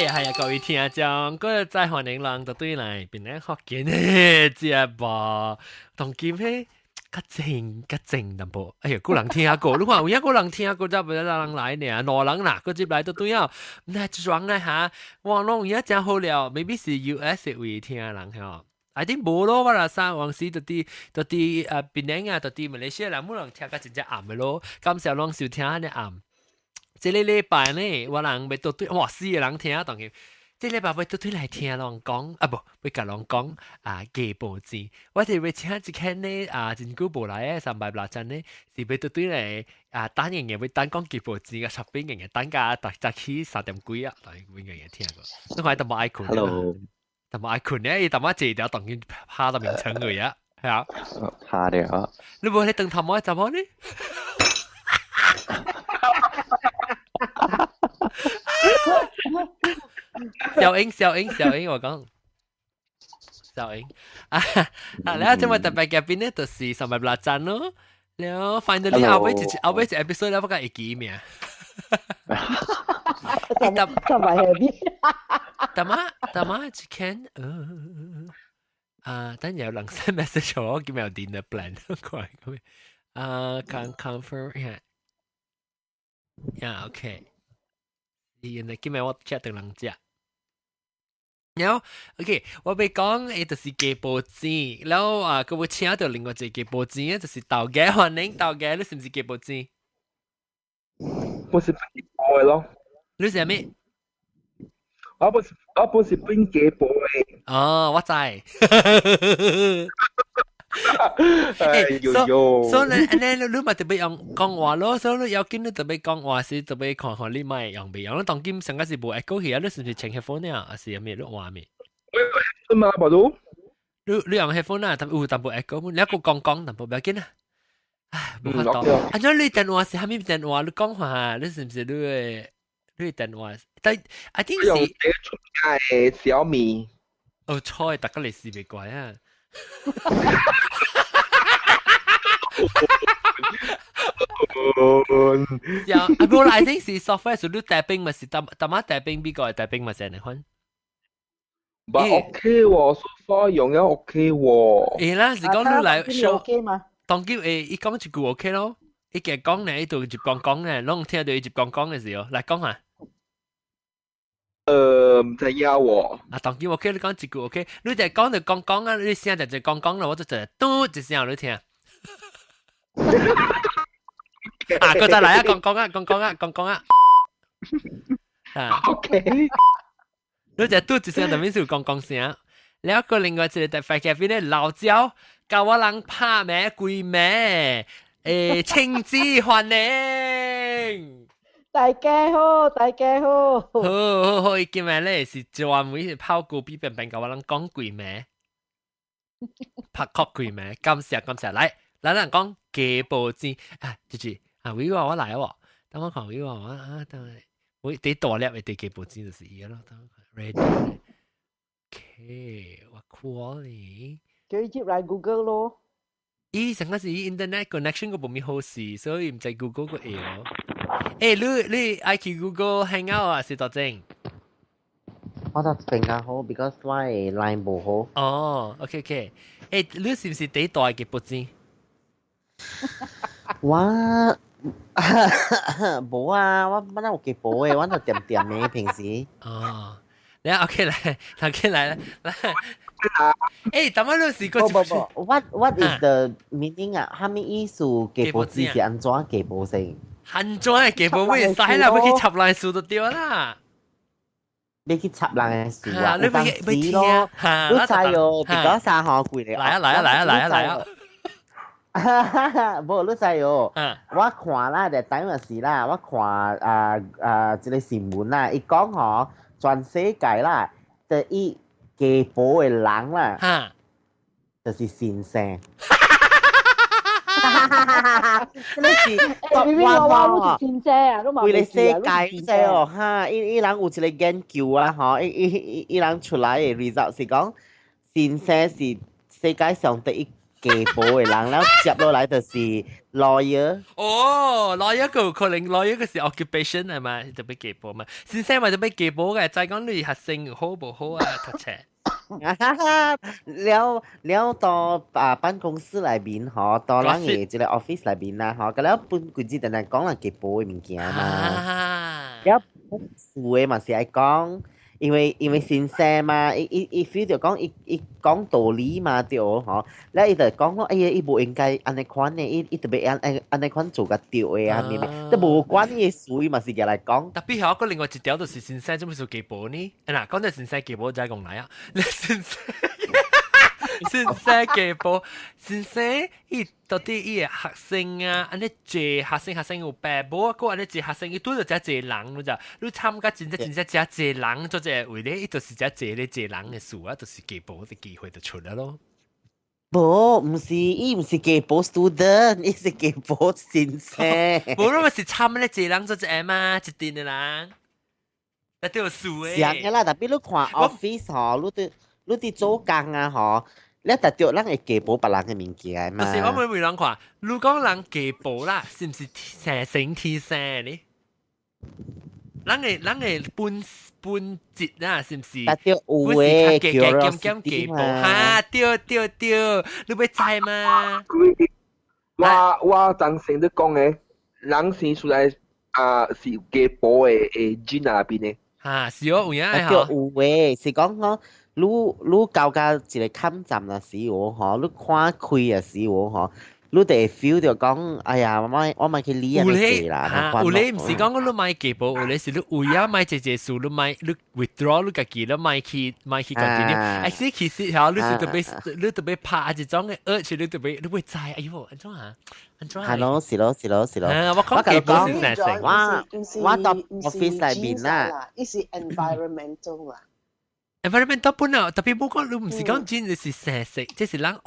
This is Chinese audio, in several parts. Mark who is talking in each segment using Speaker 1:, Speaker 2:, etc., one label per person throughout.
Speaker 1: 係啊，各位聽眾，嗰日再歡迎人就對嚟，邊咧學見呢節目，同見咩？較靜淡薄，哎呀，個人聽過，你看有一個人聽過，就唔係人來呢，兩人啦，個接來都對啊，唔係裝咧嚇，網絡而家真好了 ，maybe 是 US 會聽人嚇。I think 無咯，我啦生往時邊寧啊，馬來西亞人冇人聽個真正暗嘅咯，感謝攏收聽呢暗。這個禮拜呢，我人要倒對，哇死個人聽當然。這禮拜要倒對來聽人講，啊不，要甲人講假報紙。我哋要請一間呢真久無來嘅360陣呢，是要倒對來等人嘅要等講假報紙嘅出邊人嘅等價特起3點幾啊，當然永遠嘢聽過。你看特冇愛困
Speaker 2: Hello，
Speaker 1: 特冇愛困咧，伊特冇借條當然拍到名稱佢啊，係啊。
Speaker 2: 拍了。
Speaker 1: 你冇喺等頭冇怎麼呢？小英，我講小英แล้วจะมาแต่ไปแกปินเนี่ยตัวสี่สมัยบลาจันเนาะแล้ว finally เอาไว้จะ episode แล้วพวกกันอีกกี่เมีย
Speaker 3: ทำไมเหรอพี่
Speaker 1: แต่มาจะแค่等有人 send message 我叫咩有 dinner plan 過嚟咁can confirm yeah okay 原來叫咩我 chat 定人只แล้วโอเค我ไป講就是假報紙แล้วก็會請到另外一個假報紙就是豆嘅歡迎豆嘅你是唔是假報紙
Speaker 4: 不是冰結波嘅咯，
Speaker 1: 你是咩
Speaker 4: 我不是冰結波嘅。
Speaker 1: 哦我知所以你咪特別用講話咯，所以你有見你特別講話時特別看看你咪用未用，你當今成個是無 echo 去啊，你是唔是請 headphone 啊，還是有咩你話咩？
Speaker 4: 我嘛冇咯。
Speaker 1: 你用 headphone 啊，但有淡薄 echo，你一個講淡薄唔要緊啊。唉，冇法度。啊，咁你電話是蝦米電話？你講下，你是唔是你電話？但I think
Speaker 4: 用這個出街嘅小米。
Speaker 1: 哦，錯，大家嚟試未怪啊。冇啦 ，I think 是 software 是你 tapping 咪是但乜 tapping 邊個係 tapping 咪成日看。
Speaker 4: 唔 OK 喎，so far 用咗 OK 喎。
Speaker 1: 誒啦，是講你嚟 show
Speaker 3: OK 嘛？
Speaker 1: 當叫伊講一句 OK 咯，伊嘅講咧，伊度接講咧，攏聽到伊接講嘅時候，嚟講下。
Speaker 4: 唔知呀喎。
Speaker 1: 當叫 OK，你講一句 OK，你就講就講啊，你聲就講啦，我就嘟一聲你聽。佢再嚟啊，講啊。
Speaker 4: OK。
Speaker 1: 你就嘟一聲，就面是講聲。แล้วก็另外一個特別嘅邊咧，老椒教我人拍咩鬼咩？親子歡迎。
Speaker 3: 大家好，大家好。
Speaker 1: 好，今日咧是專門拋高比平平教我人講鬼咩？拍確鬼咩？感謝，嚟人講假報紙啊，就是威話我嚟喎，等我看威話我等我啲大粒嘅假報紙就是伊咯，等我看 ready。OK， 我 quality。
Speaker 3: 叫伊接嚟 Google 咯。
Speaker 1: 伊成個是 internet connection 個冇咩好事，所以唔使 Google 個 A 咯。你愛去 Google Hangout 啊？是多正？
Speaker 2: 我覺得更加好 ，because 我嘅 line 冇好。
Speaker 1: 哦 ，OK， 你是唔是第一代嘅報紙？
Speaker 2: 我冇啊，我哪有幾補嘅，我就點嘅平時。
Speaker 1: 哦，你 OK 嚟，等陣你試過？What
Speaker 2: is the meaning 啊？蝦米意思？假報紙是安怎假報先？
Speaker 1: 安怎嘅假報會使啦？要去插爛樹就對啦。
Speaker 2: 你去插人嘅樹啊？
Speaker 1: 你咪聽
Speaker 2: 咯，你知哦，結果三號貴嚟。
Speaker 1: 嚟啊！
Speaker 2: 無你知哦，我看啦，就等陣時啦，我看一個新聞啦，伊講吼，全世界啦，第一假報嘅人啦，就是先生。你是
Speaker 3: 我先生啊，都
Speaker 2: 為了世界啫哦，哈！伊人有一個研究啊，吼，伊人出來嘅 result 是講，先生是世界上第一寄保嘅人，然後接落來就是 lawyer。
Speaker 1: 哦，lawyer 個可能 lawyer 個是 occupation 係嘛，就俾寄保嘛。先生咪就俾寄保嘅，再講你學生好唔好啊？讀冊。
Speaker 2: 了到辦公室裏面嗬，到咱嘅即個 office 裏面啦嗬，咁了本佢只定係講啦寄保嘅物件嘛。了事嘅嘛是係講。因為先生嘛，伊 feel 就講伊講道理嘛對嗬，แล้ว伊就講講哎呀，伊無應該安尼款嘅，伊特別安尼款做個對嘅啊，明明，都無關嘅事嘛是嘅嚟講。
Speaker 1: 特別係個另外一條就是先生做咩做寄保呢？嗱，講到先生寄保就係講嚟啊，你先生。先生寄保，先生伊到底伊個學生啊，安尼借學生有爸母，個安尼借學生，伊拄着只借人咯咋？你參加真只借人，做只為咧，伊就是只借咧借人嘅事啊，就是寄保嘅機會就出嚟咯。
Speaker 2: 伊唔是寄保 student， 伊是寄保先生。
Speaker 1: 無咯，咪是參咧借人做只嘛，一定嘅人，一定有事誒。
Speaker 2: 是啊，啦，特別你看 office 嗬，你啲做工啊嗬。你特着咱會寄保別人嘅物件嘛？
Speaker 1: 不是，我問人看，如果人寄保啦，是唔是成成天生呢？人嘅本質啦，是唔是？
Speaker 2: 特着有嘅
Speaker 1: 兼寄保，哈，對，你要知嘛？
Speaker 4: 我當時都講嘅，人生出來是寄保嘅錢那邊嘅。
Speaker 1: 啊，是哦，有影
Speaker 2: 特着有嘅，是講。你到一個坎站嘅時候，嗬，你看開嘅時候，嗬，你就會 feel 到講，哎呀，我咪去理人哋啦。
Speaker 1: 有咧唔是講你買寄保，有咧是你為咗買隻事，你買你 withdraw 你自己，你買去 continue。其實嚇，你特別怕一種嘅urge，你特別你會知，哎呦，安怎啊？
Speaker 2: 係咯，是咯。
Speaker 1: 我講寄保是咩性？
Speaker 2: 我到 office 裏面啦，
Speaker 5: 呢是 environmental 啊。
Speaker 1: environmental 本來特別冇講，你唔是講真，你是成食，即係人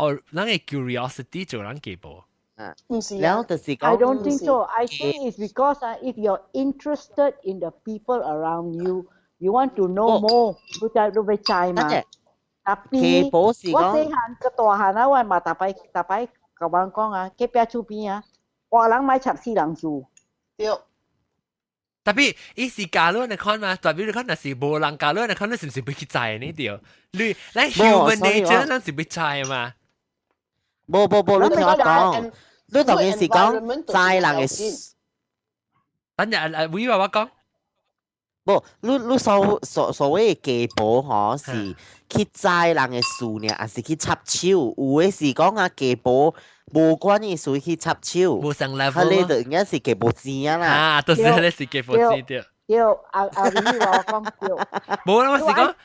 Speaker 1: 嘅 curiosity 做人寄保。
Speaker 5: 唔是
Speaker 2: 然後就是講
Speaker 3: I don't think so. I think it's because if you're interested in the people around you, you want to know more. 你會知嘛？
Speaker 2: 寄保是講，
Speaker 3: 我細漢個大漢啊，我嘛大擺甲人講啊，隔壁厝邊啊，話人買插死人住。
Speaker 5: 對。
Speaker 1: 特別伊是假如你看嘛，特別你看那是無人假如你看你是唔是要去知呢條？你 human nature 咱是要知嘛？
Speaker 2: 冇，你聽我講，你同件事講知人嘅事。
Speaker 1: 等陣會話我講。
Speaker 2: 不，你所謂嘅寄保嗬，是去知人嘅事呢，還是去插手？有嘅是講啊寄保。無關嘅事去插手，
Speaker 1: 無上 level
Speaker 2: 咯。佢哋就應該是寄保錢啦。
Speaker 1: 啊，都是佢是寄保錢對。
Speaker 3: 對，你話我講對。
Speaker 1: 冇啦，我是講，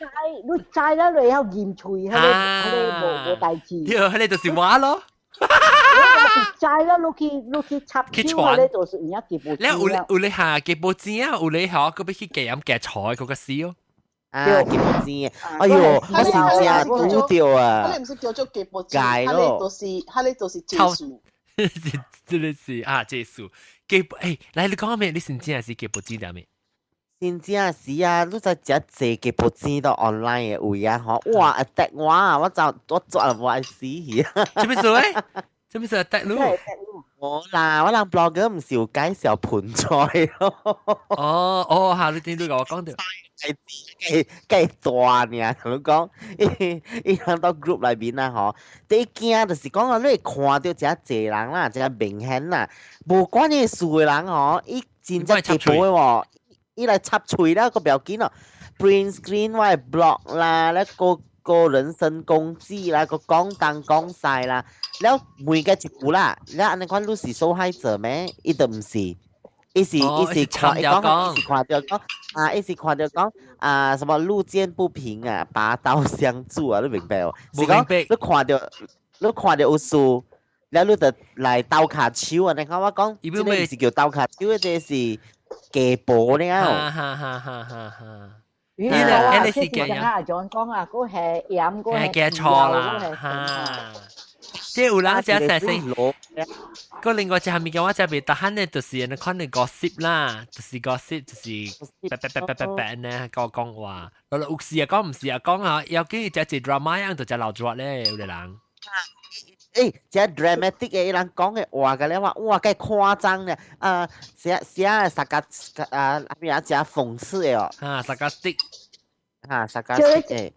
Speaker 3: 你知啦，你有驗除，佢哋無代志。
Speaker 1: 對，佢哋就是話咯。
Speaker 3: 知啦，你去插手，佢哋就是而家寄保錢。
Speaker 1: 有你下寄保錢啊，有你下個要去寄飲寄菜嗰個事哦。
Speaker 2: 啊，寄保錢，哎呦，我真正估掉啊！
Speaker 5: 佢哋唔是叫做寄保錢，佢哋就是借數。
Speaker 1: 真係是啊，借數寄保誒，嚟你講咩？你先知係是寄保錢定咩？
Speaker 2: 先知啊，是啊，你在只借寄保錢到 online 嘅位啊，嗬，哇，attack 我啊，我做人壞死去啊！
Speaker 1: 做咩做咧？做咩做 attack 你？
Speaker 2: 我啦，我人 blogger 唔是有介紹盆菜咯。
Speaker 1: 哦，嚇你點都講我講到。
Speaker 2: 計大呢，同你講，伊人到 group 裏面啦，嗬，第一件就是講啊，你會看到一個人啦，一個明顯啦，無關嘅事嘅人嗬，伊真正寄保嘅喎，伊來插嘴啦，個表件咯 ，print screen 我係 blog 啦，咧個人身攻擊啦，個講東講西啦，แล้ว每個一步啦，แล้ว安尼款你是受害者咩？伊都唔是。伊是看到講啊，伊是看到講啊，什麼路見不平啊，拔刀相助啊，你明白哦？是講你看到有事，然後你就來鬥卡手啊！你看我講，呢個唔是叫鬥卡手，呢個是寄保了。
Speaker 1: 哈。
Speaker 3: 呢個是嘅啊，仲講啊，嗰係飲嗰係
Speaker 1: 嘅錯啦，哈。即係有人只成成，個另外一下面嘅話就係特肯咧，就是人哋可能 gossip 啦，就是 gossip，就是白咧講話，有時啊講唔是啊講啊，有幾隻 drama 樣就只流咗咧，有啲人。
Speaker 2: 這 dramatic 嘅人講嘅話嘅咧話，哇，梗係誇張嘅，寫咩啊，寫諷刺嘅哦，sarcastic，sarcastic
Speaker 3: 嘅，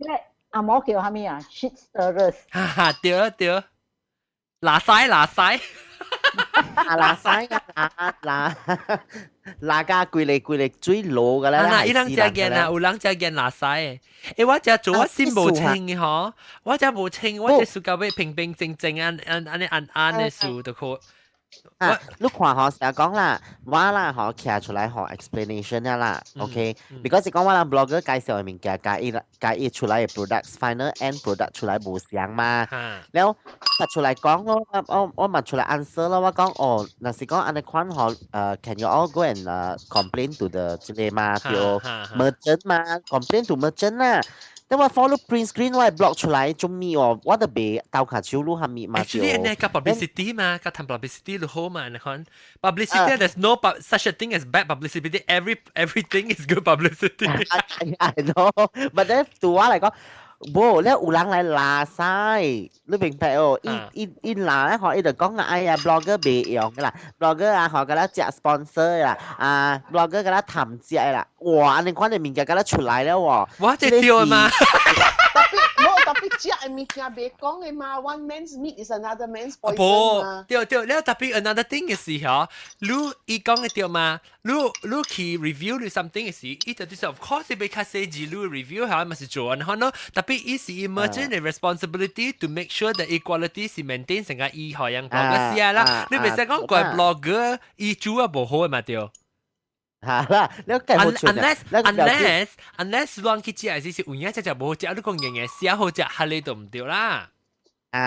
Speaker 3: 阿毛叫係咩啊 ？shit stirrers，
Speaker 1: 對，拿晒，
Speaker 2: 拿曬拿家攰嚟追老嘅咧，
Speaker 1: 伊人食嘅啊，有人食嘅拿晒誒，我只做我先無清嘅嗬，我只無清，我只暑假要平平靜靜安嘅事就可。
Speaker 2: 你看嗬，成日講啦，我啦嗬，企出來嗬 explanation 啦 ，OK，because 講我啦 blogger 介紹嘅物件，介意出來嘅 products final end product 出來無相嘛，แล้วตัด出來講咯，我咪出來 answer 咯，我講嗱是講อันนี้款嗬，can you all go and complain to the 之類嘛，叫 merchant 嘛 ，complain to merchant 啦。แต่ว่า follow print screen ว่า block 出來中咪ว่าจะเบะเตาขาชิวรู้ทำมีมาเดียว
Speaker 1: actually อันนี้กับ publicity มากับทำ publicity หรือโฮมานะครับ publicity there's no such a thing as bad publicity everything is good publicity
Speaker 2: I know but then ตัวอะไรก็โบแล้วอุลังไรลาไซหรือเป็นแปลอีลาเขาอีเด็กก็ง่ายblogger เบะอย่างกันล่ะ blogger เขาก็แล้วจะ sponsor ล่ะblogger ก็แล้วทำเจ้าล่ะว้าอันนี้ความในมิงก็แล้ว出來แล้ว
Speaker 1: 哇這屌嘛
Speaker 5: tapi cia mi kia be kong e ma one man's meat is another man's poison ma.
Speaker 1: 對，แล้วtapi another thing 嘅時候，你伊講嘅對嘛？你去 review 你 something 嘅時，伊就係 of course 你俾卡寫字，你 review 下咪是做安好咯。tapi 伊是 emergent 嘅 responsibility to make sure that equality 是 maintain 成個伊學人講嘅事啦。你咪使講個 blogger 伊做啊無好嘅嘛對。
Speaker 2: 啦，你計好出嚟。
Speaker 1: unless 亂去食係是有影只無好食，你講樣嘢寫好食，下你都唔對啦。
Speaker 2: 是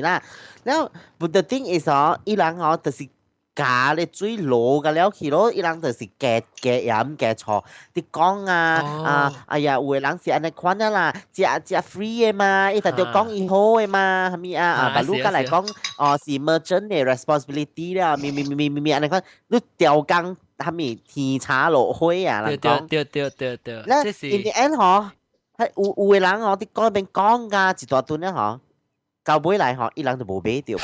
Speaker 2: 啦。แล้ว but the thing is 伊人就是假咧最老嘅了去咯，伊人就是假飲假錯，啲講哎呀，有嘅人是安尼款啦，食 free 嘅嘛，伊就講伊好嘅嘛，係咪啊？但係嚟講，是 merchant 嘅 responsibility 啦，咪安尼款，你調工。係咪天差落灰啊？人講
Speaker 1: 對，
Speaker 2: 咧 in the end 係有嘅人啲嗰邊講㗎一大段咧到尾嚟伊人就冇買掉。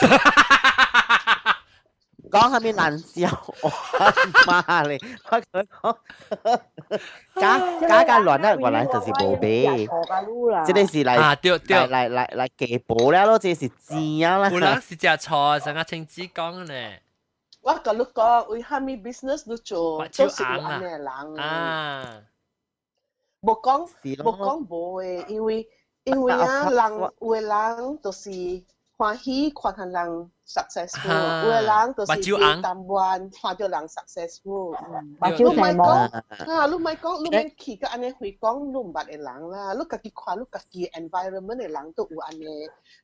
Speaker 2: 講係咪難笑？我媽咧，我講假亂啦，原來就是冇買。即係是嚟假寶啦咯，即係賤啊啦。
Speaker 1: 有人是食錯，成個親子講咧。
Speaker 5: 我跟你講，為蝦米 business 都做，都是有安尼人。冇講無誒，因為人有嘅人就是歡喜看下人 successful， 有嘅人就是被淡灣看到人 successful。你唔係講，你唔去個安尼會講，你唔捌嘅人啦。你家己看，你家己 environment 嘅人都有安尼。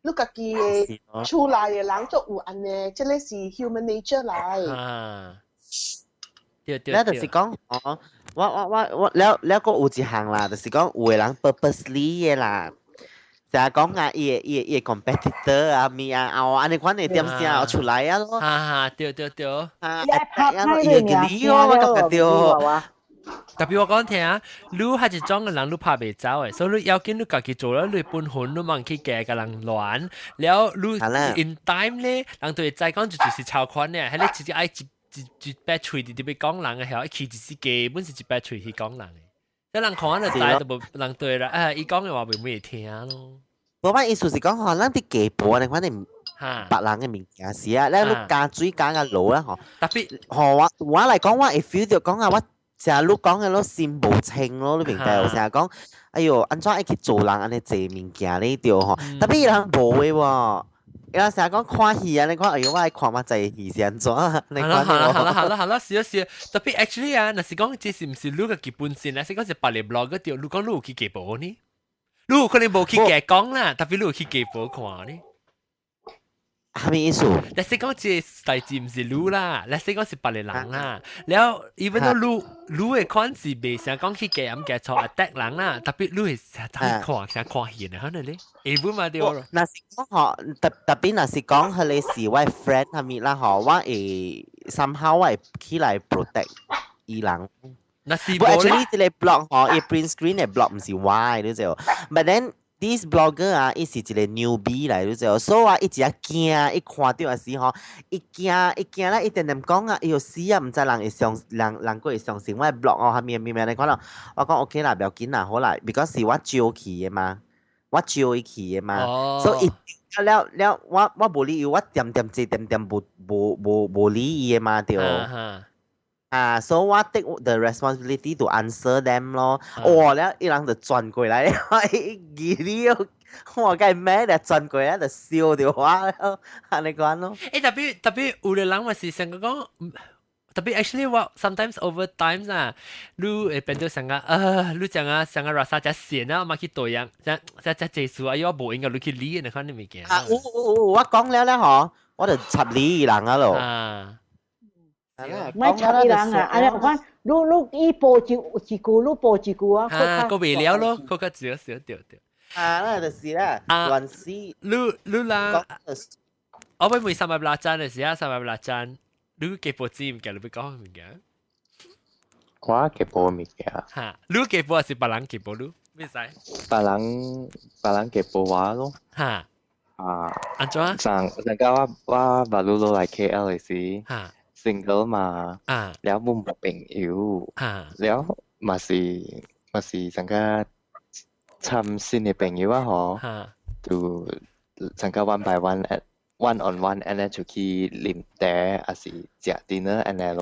Speaker 5: 你家己厝內嘅人都有安尼，即個是 human nature 嚟。
Speaker 2: 對，就是講我แล้วก็有一項啦，就是講有嘅人 purposely 嘅啦，就係講伊 competitor 咪安尼款嘅點先出來啊咯。
Speaker 1: 對。
Speaker 2: 我覺得對。
Speaker 1: 特別我講聽啊，你係一種嘅人，你怕袂走誒，所以你要緊你家己做咗，你本分你望去夾個人亂，แล้ว你 in time 咧，人對再講就是超款咧，係你直接愛一百喙直接俾講人嘅時候，佢就是基本是一百喙去講人嘅，即人看就知就無人對啦，伊講嘅話袂咩聽咯。
Speaker 2: 我話意思是講咱啲假保你反正別人嘅物件是啊，你加水加個爐啦
Speaker 1: 特別
Speaker 2: 我嚟講，我會 feel 到講我。成日你講嘅咯，線無清咯，你明白？成日講，哎呦，安怎愛去做人安尼坐物件呢條特別人無嘅喎，有成日講看戲啊，你講哎呦，我愛看乜滯戲是安怎？
Speaker 1: 好啦，是，特別 actually 啊，若是講這是唔是你個基本線啊？是講是別嚟 blog 嗰條，你講你有去假報呢？你有可能冇去假講啦，特別你有去假報看呢？
Speaker 2: 係咪意思？
Speaker 1: 你識講這代志唔是你啦，你識講是別個人啦。然後 even 到你嘅款是未成講去假咁假錯 attack 人啦，特別你係成看戲啊，可能咧，會唔嘛對咯？
Speaker 2: 嗱是講特別嗱是講佢哋是我 friend 係咪啦？我會 somehow 我起來 protect 伊人。
Speaker 1: 嗱是
Speaker 2: 冇咧。actually 呢個 block print screen 嘅 block 唔是 why 呢就，but then this blogger 啊，伊是一个 newbie 嚟，你知道，所以話伊只驚，伊看到嘅時候，伊驚啦，伊點點講啊，伊又死啊，唔知人會人會相信我嘅 blog 哦，係咪你講啦？我講 OK 啦，唔要緊啦，好啦 ，because 是我招去嘅嘛，我招伊去嘅嘛，所以了，我無理由，我點無理伊嘅嘛，對。so 我 take the responsibility to answer them 咯。แล้ว一人就轉過來，伊我梗係咩咧轉過來就笑掉我咯，係你講咯。
Speaker 1: 特別有的人話是成個講，特別 actually 我 sometimes over times 啊，你會變到成個你講啊成個 rasa 只線啊，我去對樣，只技術啊，要冇應該你去理你看你咪見。
Speaker 2: 我講了咧嗬，我就插理人啊咯。
Speaker 3: ไม่ใช่หลังอ่ะอันนี้ว่าลูกอีโปจิกูลูกโปจิกูอ่ะ
Speaker 1: ก็未了咯，嗰個少少掉掉。
Speaker 2: 那就是啦，亂死。
Speaker 1: 你啦，我俾每300拉針嘅時候，300拉針，你幾部知唔記？你俾講唔記？
Speaker 6: 我幾部唔記啊。
Speaker 1: 嚇，你幾部還是別人幾部？你咩使？
Speaker 6: 別人幾部話咯。
Speaker 1: 嚇。安怎？
Speaker 6: 上個我馬路落嚟 KL 嘅時。嚇。single 嘛，แล้วมุมแบบเป็นอิ๋วแล้วมาสิสังกัดทำสิ่งในเป็นอิ๋วหรอดูสังกัด one by one on one อันนั้นชุกีลิมแต่อาศิเจ้าดินเนอร์อันนั้น咯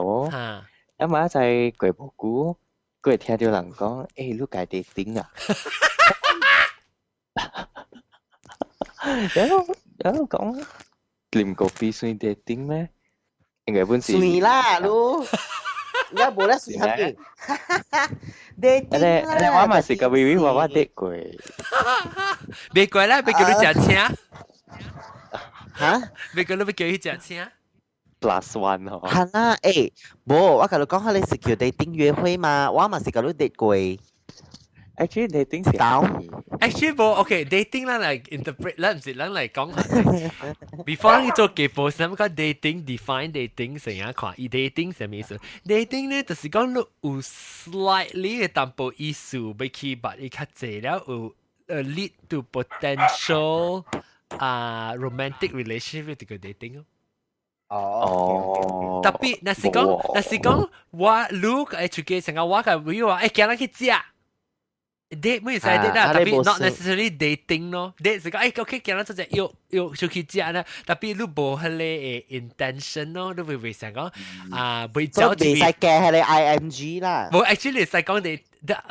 Speaker 6: แล้วมาใจก๋วยบอกกูก๋วยเทียเดียวหลังก็ลูกไก่เดทติ้งอ่ะแล้วก็ลิมกาแฟส่วนเดทติ้งไหม應該本事。
Speaker 2: 算啦，都而家冇得算嘅。
Speaker 6: 你我咪是個 VV 話我跌過。
Speaker 1: 別過啦，別叫你食車。
Speaker 2: 嚇？
Speaker 1: 別叫你別叫佢食車。
Speaker 6: Plus one 嗬。
Speaker 2: 係啦，冇，我同你講下你是叫 dating 約會嘛，我咪是個你跌過。
Speaker 6: Actually dating 是
Speaker 1: Actually 冇 OK dating 啦嚟 interpret 啦唔是啦嚟講，before 你做幾步先，咁個 dating define dating 成日看，以 dating 係咩意思 ？dating 咧就是講你有 slightly 嘅淡薄意思，要去把伊較濟了有lead to potential romantic relationship 呢個 dating
Speaker 2: 哦。
Speaker 1: 特別那是講我如果出去成個我個會話叫人去食。date 咩意思 date 啦，特別 not necessarily dating 咯 ，date 是講OK，叫人做隻要出去食啦，特別你冇迄個 intention 咯，你會想講會走住。
Speaker 2: 所以未使嘅係你 IMG 啦。
Speaker 1: 冇 actually 係講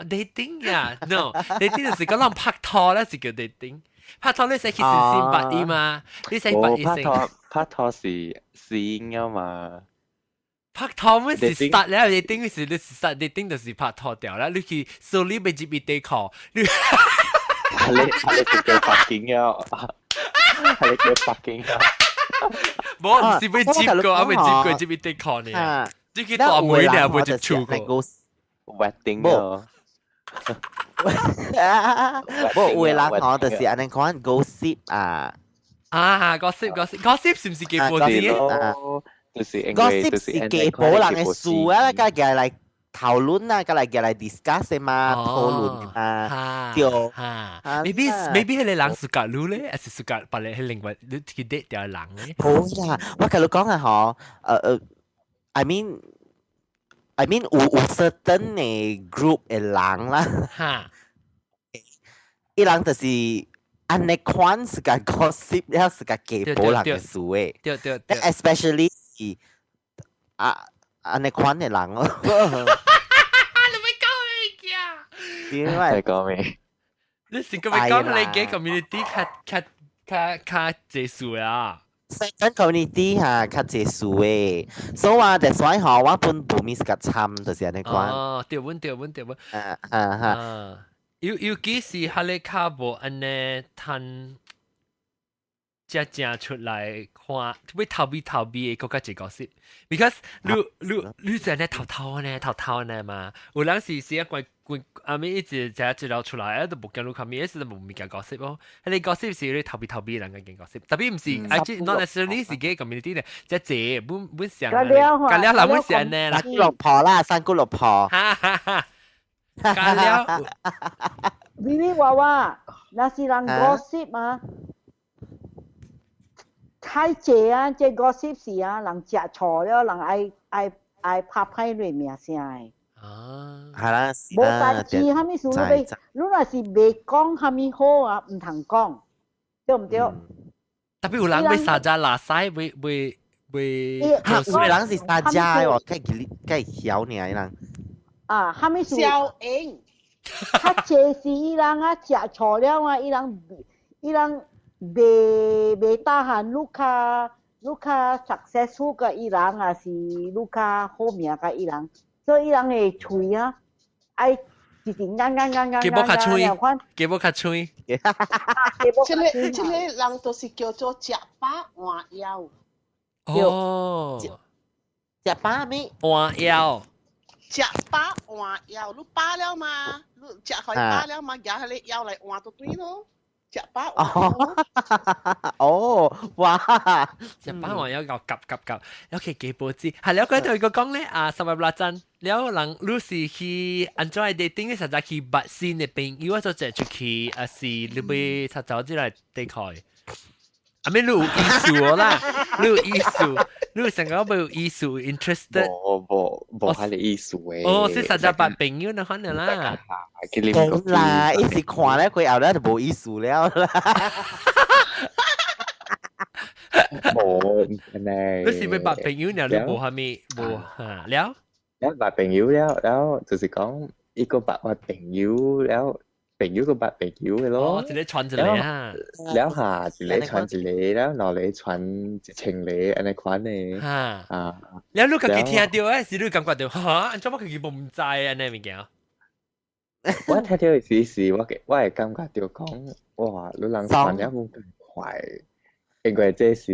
Speaker 1: dating 呀 ，no，dating 就是講人拍拖啦，是叫 dating。拍拖你使去善善白意嘛，你使白意性。
Speaker 6: 拍拖是先噶嘛。
Speaker 1: 拍拖咩是 start 咧？你頂是你 start， 你頂就是拍拖掉啦。你去 slowly 被接被 day call， 你
Speaker 6: 叫白景啊，係你叫白景啊。
Speaker 1: 冇唔是被接過，我被接過接被 day call 呢。即係大妹咧，被接錯過。
Speaker 6: wedding 啊。
Speaker 2: 不過有人講就是安尼講 gossip 啊。
Speaker 1: gossip 是唔是幾波子？gossip
Speaker 2: 是幾保人嘅事啊，梗係嚟討論啊，梗係嚟 discuss 嘛，討論啊，就
Speaker 1: maybe 係你人สุกัดรู้咧，還是สุกัด別你另外你去 date 掉人咧？
Speaker 2: 好呀，我同你講啊，嗬，I mean 有 certain 嘅 group 嘅人啦，一人就是安尼款是個 gossip，了是個幾保人嘅事誒，
Speaker 1: 對
Speaker 2: especially 安尼款嘅人咯。
Speaker 1: 你咪講咩呀？
Speaker 2: 點解？
Speaker 6: 你講咩？
Speaker 1: 你是個咪講你嘅 community 較濟數啊？
Speaker 2: 細間 community 嚇較濟數誒，所以話that's why 嗬，我本無咪是個參，就是安尼款。
Speaker 1: 哦，對穩。有幾時哈你較無安尼攤？正出來看，會逃避嘅嗰個一個事 ，because 你在那偷呢嘛，有人是一阿咪一直資料出來，都冇見到佢咩，是冇物件gossip咯。你gossip是你逃避嘅人嘅件gossip，特別唔是，actually not necessarily 是嘅 community 咧，即係本上隔了啦，本上呢啦，
Speaker 2: 三姑六婆啦，三姑六婆。
Speaker 1: 隔了。
Speaker 3: 比比娃娃，那是人 gossip 啊，太济啊，这 gossip 是啊，人食錯了，人愛拍歹瑞名聲誒。
Speaker 2: 係啦，
Speaker 3: 無代志，蝦米事你若是未講蝦米好啊，唔通講，對唔對？
Speaker 1: 特別有人會撒隻垃圾，會。
Speaker 2: 有人是撒隻喎，計曉你啊，人。
Speaker 3: 啊，蝦米事？
Speaker 5: 效應。
Speaker 3: 較濟是伊人啊，食錯了啊，伊人未打閒，愈較 successful 個伊人啊，是愈較好命個伊人。所以伊人嘅喙啊，愛就是硬，
Speaker 1: 基本較脆。
Speaker 5: 即個人都是叫做食飽換腰。
Speaker 1: 哦，
Speaker 2: 食飽咩？
Speaker 1: 換腰。
Speaker 5: 食飽換腰，你飽了嘛？你食開飽了嘛？夾你腰嚟換到對咯。食飽換
Speaker 2: 哦，哇！
Speaker 1: 食飽換腰夠夾，有其幾波子。係了，佢同佢講咧啊，18陣，了人你是去安怎 dating 嘅時候去拔線嘅朋友，或者出去啊是你要查找之來對開。I mean, 你有意思啦，你有意思，你成個冇意思 interested。
Speaker 6: 冇係你意思誒。
Speaker 1: 哦，是實在白朋友那可能啦。
Speaker 2: 咁啦，一時看咧佢後咧就冇意思了啦。
Speaker 6: 冇誒。
Speaker 1: 你是咪白朋友呢？你冇係咪冇嚇？แล้ว
Speaker 6: 白朋友แล้ว就是講一個白朋友แล้ว朋友個白朋友嘅咯，
Speaker 1: 一個傳一個啊，
Speaker 6: แล้ว下一個傳一個，แล้ว落嚟傳一千個，安尼款嘅啊。
Speaker 1: แล้ว你自己聽到誒，是你感覺到嚇，安怎我自己唔知安尼物件？
Speaker 6: 我聽到時，我係感覺到講，哇，你人傳了冇咁快，因為這是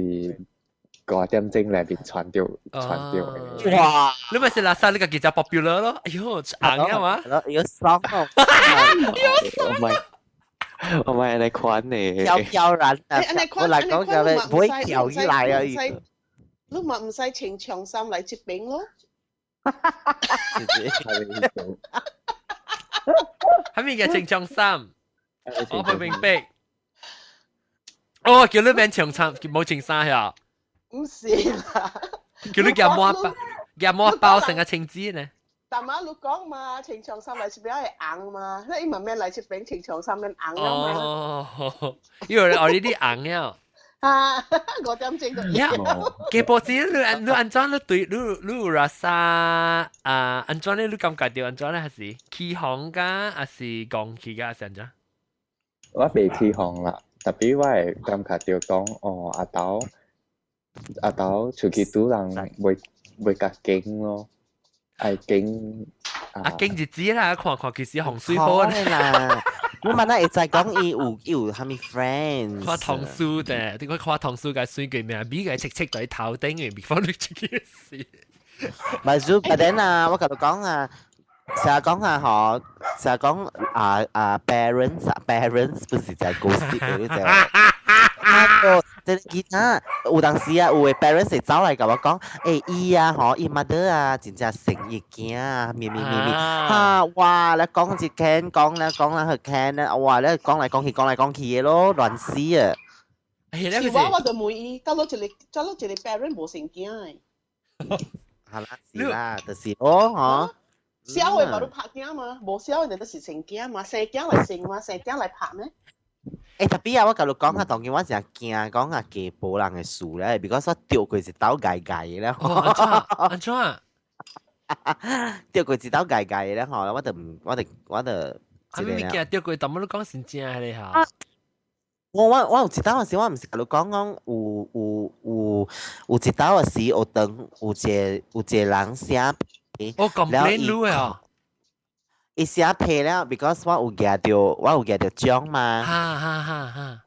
Speaker 6: 5點鐘裏邊傳掉嘅。
Speaker 1: 哇！你咪是垃圾，你自己就 popular 咯。哎呦，硬啊嘛！
Speaker 2: 有爽哦！
Speaker 6: 我咪你款嚟，
Speaker 2: 有人啊！我嚟講就係唔會調依賴啊！
Speaker 5: 你咪唔使情長心嚟接餅咯。
Speaker 1: 係咪嘅情長心？我唔明白。哦，叫你變長心，冇情生呀？
Speaker 5: 唔是啦。
Speaker 1: 叫你夾摸包成個情紙呢？
Speaker 5: 但係你講嘛，情長心嚟接餅係硬嘛，你唔係咩嚟接餅情長心變硬啦嘛。
Speaker 1: 哦，因為我呢啲硬呀。
Speaker 5: 啊，5點鐘就
Speaker 1: 呀，嘅波子你安裝你對你有 rasa 啊安裝你感覺到安裝咧係是起航噶還是講起噶係安裝？
Speaker 6: 我未起航啦，特別我係感覺到講哦阿豆出去賭人會較勁咯，係勁
Speaker 1: 啊勁日子啦，看其實洪水好
Speaker 2: 啦。我問下，會再講伊有蝦米 friend？
Speaker 1: 看同事啫，點解看同事嘅水鬼命？比個戚在頭頂嘅，別放你出去事。
Speaker 2: 唔係做，但係啊，我同你講啊，成日講啊，成日講parents 不是就係故事嘅啫。真見啊，有當時啊，有個 parents 會走嚟甲我講，伊啊，伊 mother 啊，真正成日驚啊，咩嚇，哇！你講一間講啦去間啦，哇！你講嚟講去嘅咯，亂死啊！
Speaker 5: 是我就問伊，到咗一個 parent 無成驚誒。
Speaker 2: 係啦，就是哦，
Speaker 5: 嗬。小嘅冇都拍驚嘛，冇小嘅都是成驚嘛，成驚嚟成嘛，成驚嚟拍咩？
Speaker 2: 特別啊！我甲你講下，當然我成日驚講下家暴人嘅事咧，because 我丟過一刀界嘅咧。
Speaker 1: 安怎？
Speaker 2: 丟過一刀界嘅咧，嗬！我就。
Speaker 1: 係咪物件丟過？但係你講真正係你嚇。
Speaker 2: 我有一刀嘅時，我唔是甲你講有一刀嘅時，有當有一個人寫。
Speaker 1: 我complain 你啊！
Speaker 2: 伊寫批了 ，because 我有夾到獎嘛。
Speaker 1: 哈。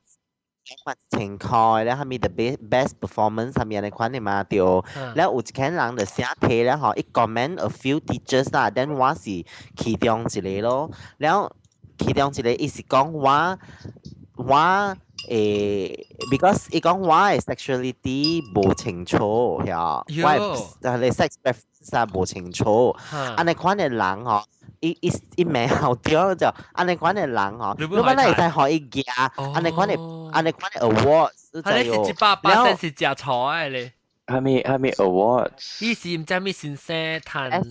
Speaker 2: 情開咧，係咪 the best performance 係咪安尼款嘅嘛？對。แล้ว有一個人就寫批咧，嗬，伊 comment a few teachers 啦，then 我是其中一個咯。แล้ว其中一個伊是講我because 伊講我嘅 sexuality 無清楚，係啊，我係sex preference 無清楚，安尼款嘅人嗬。伊名好屌就，安尼款嘅人吼，你本來會使互伊行，安尼款嘅 award，
Speaker 1: 佢咧是100%是食草嘅咧。
Speaker 6: 係咪 award？
Speaker 1: 伊是唔知咩先生談。
Speaker 6: แ